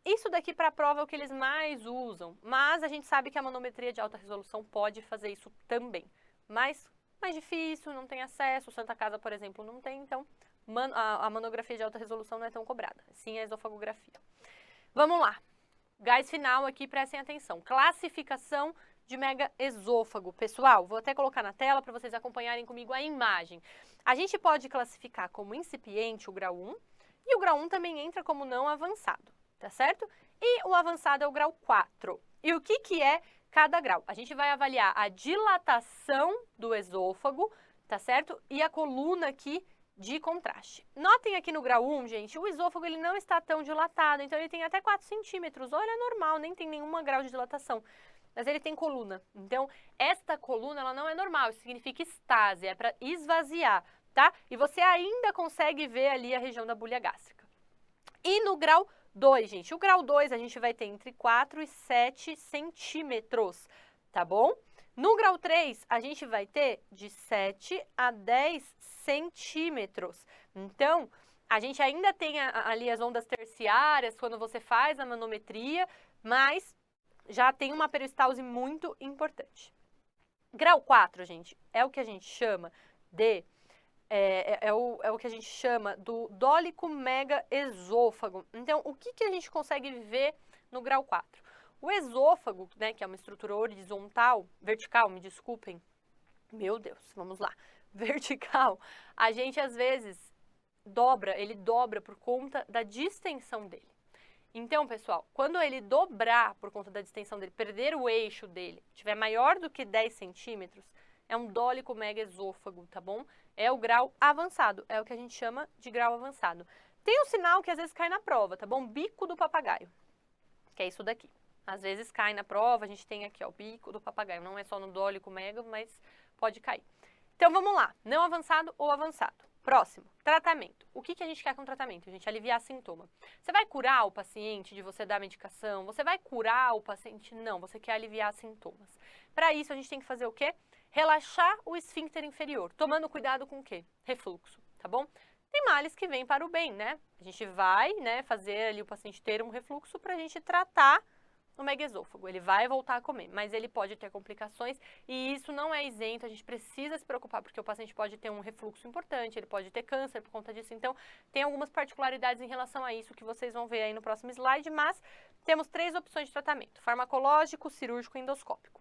Isso daqui para a prova é o que eles mais usam, mas a gente sabe que a manometria de alta resolução pode fazer isso também. Mas mais difícil, não tem acesso, Santa Casa, por exemplo, não tem, então a manografia de alta resolução não é tão cobrada, sim a esofagografia. Vamos lá, gás final aqui, prestem atenção. Classificação de megaesôfago. Pessoal, vou até colocar na tela para vocês acompanharem comigo a imagem. A gente pode classificar como incipiente o grau 1, e o grau 1 também entra como não avançado, tá certo? E o avançado é o grau 4. E o que é cada grau? A gente vai avaliar a dilatação do esôfago, tá certo? E a coluna aqui de contraste. Notem aqui no grau 1, gente, o esôfago ele não está tão dilatado, então ele tem até 4 centímetros. Olha, é normal, nem tem nenhum grau de dilatação. Mas ele tem coluna. Então, esta coluna ela não é normal, isso significa estase, é para esvaziar, tá? E você ainda consegue ver ali a região da bulha gástrica. E no grau 2, gente, o grau 2 a gente vai ter entre 4 e 7 centímetros, tá bom? No grau 3, a gente vai ter de 7 a 10 centímetros. Então, a gente ainda tem ali as ondas terciárias quando você faz a manometria, mas já tem uma peristalse muito importante. Grau 4, gente, é o que a gente chama de... É o que a gente chama do dólico megaesôfago. Então, o que a gente consegue ver no grau 4? O esôfago, né, que é uma estrutura horizontal, vertical, me desculpem. Meu Deus, vamos lá. Vertical, a gente às vezes ele dobra por conta da distensão dele. Então, pessoal, quando ele dobrar por conta da distensão dele, perder o eixo dele, tiver maior do que 10 centímetros, é um dólico megaesôfago, tá bom? É o grau avançado, é o que a gente chama de grau avançado. Tem um sinal que às vezes cai na prova, tá bom? Bico do papagaio, que é isso daqui. Às vezes cai na prova, a gente tem aqui, ó, o bico do papagaio. Não é só no dólico mega, mas pode cair. Então, vamos lá. Não avançado ou avançado. Próximo, tratamento. O que a gente quer com o tratamento? A gente aliviar sintoma. Você vai curar o paciente de você dar medicação? Você vai curar o paciente? Não, você quer aliviar sintomas. Para isso, a gente tem que fazer o quê? Relaxar o esfíncter inferior, tomando cuidado com o quê? Refluxo, tá bom? Tem males que vêm para o bem, né? A gente vai, né, fazer ali o paciente ter um refluxo para a gente tratar o megaesôfago. Ele vai voltar a comer, mas ele pode ter complicações e isso não é isento, a gente precisa se preocupar porque o paciente pode ter um refluxo importante, ele pode ter câncer por conta disso. Então, tem algumas particularidades em relação a isso que vocês vão ver aí no próximo slide, mas temos 3 opções de tratamento: farmacológico, cirúrgico e endoscópico.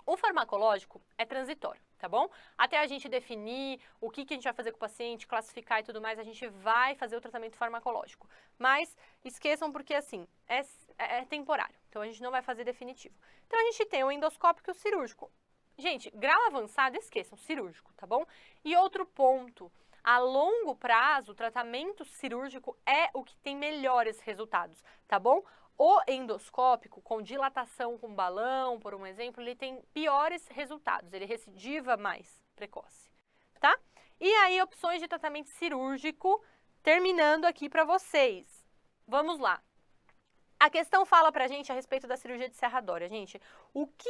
O farmacológico é transitório, tá bom? Até a gente definir o que a gente vai fazer com o paciente, classificar e tudo mais, a gente vai fazer o tratamento farmacológico. Mas esqueçam porque, assim, é temporário, então a gente não vai fazer definitivo. Então a gente tem o endoscópico e o cirúrgico. Gente, grau avançado, esqueçam, cirúrgico, tá bom? E outro ponto, a longo prazo, o tratamento cirúrgico é o que tem melhores resultados, tá bom? O endoscópico, com dilatação com balão, por um exemplo, ele tem piores resultados, ele recidiva mais precoce, tá? E aí, opções de tratamento cirúrgico, terminando aqui para vocês. Vamos lá. A questão fala pra gente a respeito da cirurgia de serradória, gente. O que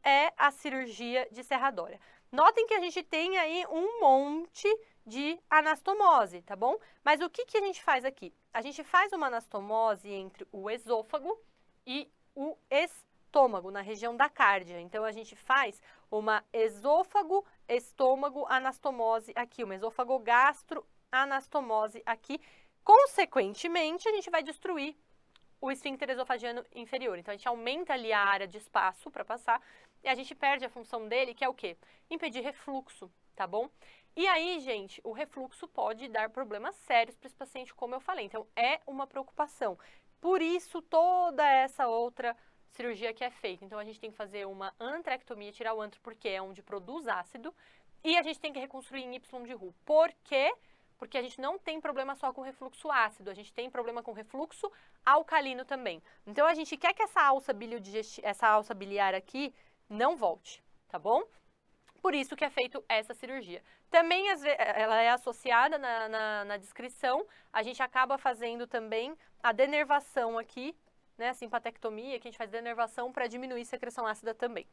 é a cirurgia de serradória? Notem que a gente tem aí um monte de anastomose, tá bom? Mas o que a gente faz aqui? A gente faz uma anastomose entre o esôfago e o estômago, na região da cárdia. Então, a gente faz uma esôfago-estômago-anastomose aqui, uma esôfago-gastro-anastomose aqui. Consequentemente, a gente vai destruir o esfíncter esofagiano inferior. Então, a gente aumenta ali a área de espaço para passar e a gente perde a função dele, que é o quê? Impedir refluxo, tá bom? E aí, gente, o refluxo pode dar problemas sérios para esse paciente, como eu falei. Então, é uma preocupação. Por isso, toda essa outra cirurgia que é feita. Então, a gente tem que fazer uma antrectomia, tirar o antro porque é onde produz ácido. E a gente tem que reconstruir em Y de Roux. Por quê? Porque a gente não tem problema só com refluxo ácido, a gente tem problema com refluxo alcalino também. Então, a gente quer que essa alça biliar aqui não volte, tá bom? Por isso que é feito essa cirurgia. Também, ela é associada na descrição, a gente acaba fazendo também a denervação aqui, né, a simpatectomia, que a gente faz denervação para diminuir a secreção ácida também.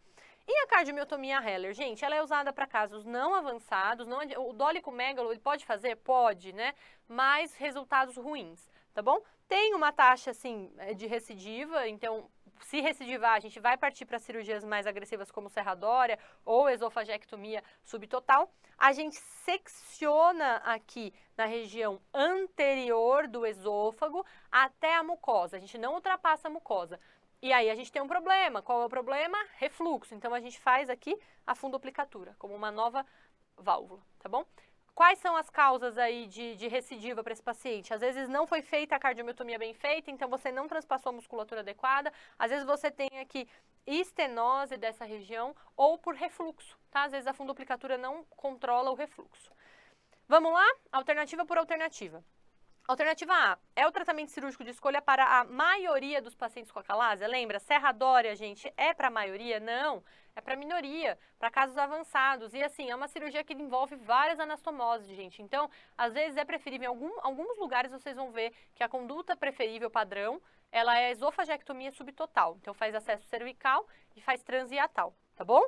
E a cardiomiotomia Heller, gente, ela é usada para casos não avançados, o dólico megalo, ele pode fazer? Pode, né, mas resultados ruins, tá bom? Tem uma taxa, assim, de recidiva, então, se recidivar, a gente vai partir para cirurgias mais agressivas como serradória ou esofagectomia subtotal. A gente secciona aqui na região anterior do esôfago até a mucosa, a gente não ultrapassa a mucosa. E aí a gente tem um problema. Qual é o problema? Refluxo. Então a gente faz aqui a fundoplicatura, como uma nova válvula, tá bom? Quais são as causas aí de recidiva para esse paciente? Às vezes não foi feita a cardiomiotomia bem feita, então você não transpassou a musculatura adequada. Às vezes você tem aqui estenose dessa região ou por refluxo, tá? Às vezes a fundoplicatura não controla o refluxo. Vamos lá? Alternativa por alternativa. Alternativa A, é o tratamento cirúrgico de escolha para a maioria dos pacientes com acalásia? Lembra, serradória, gente, é para a maioria? Não, é para a minoria, para casos avançados. E assim, é uma cirurgia que envolve várias anastomoses, gente. Então, às vezes é preferível, em alguns lugares vocês vão ver que a conduta preferível padrão, ela é esofagectomia subtotal. Então, faz acesso cervical e faz transhiatal, tá bom?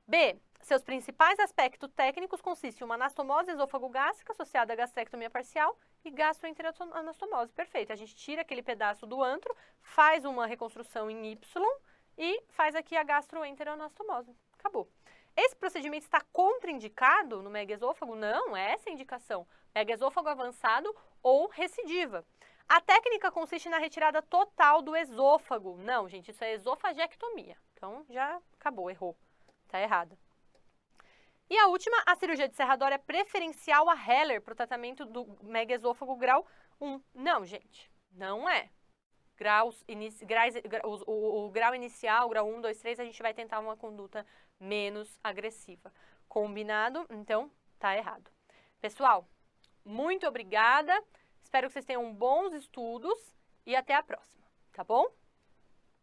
B, seus principais aspectos técnicos consistem em uma anastomose esôfago-gástrica associada à gastrectomia parcial e gastroenteroanastomose. Perfeito. A gente tira aquele pedaço do antro, faz uma reconstrução em Y e faz aqui a gastroenteroanastomose. Acabou. Esse procedimento está contraindicado no megaesôfago? Não, é essa a indicação. Megaesôfago avançado ou recidiva. A técnica consiste na retirada total do esôfago. Não, gente, isso é esofagectomia. Então, já acabou, errou. Tá errado. E a última, a cirurgia de serradória preferencial a Heller para o tratamento do megaesôfago grau 1. Não, gente, não é. O grau inicial, grau 1, 2, 3, a gente vai tentar uma conduta menos agressiva. Combinado? Então, tá errado. Pessoal, muito obrigada. Espero que vocês tenham bons estudos e até a próxima, tá bom?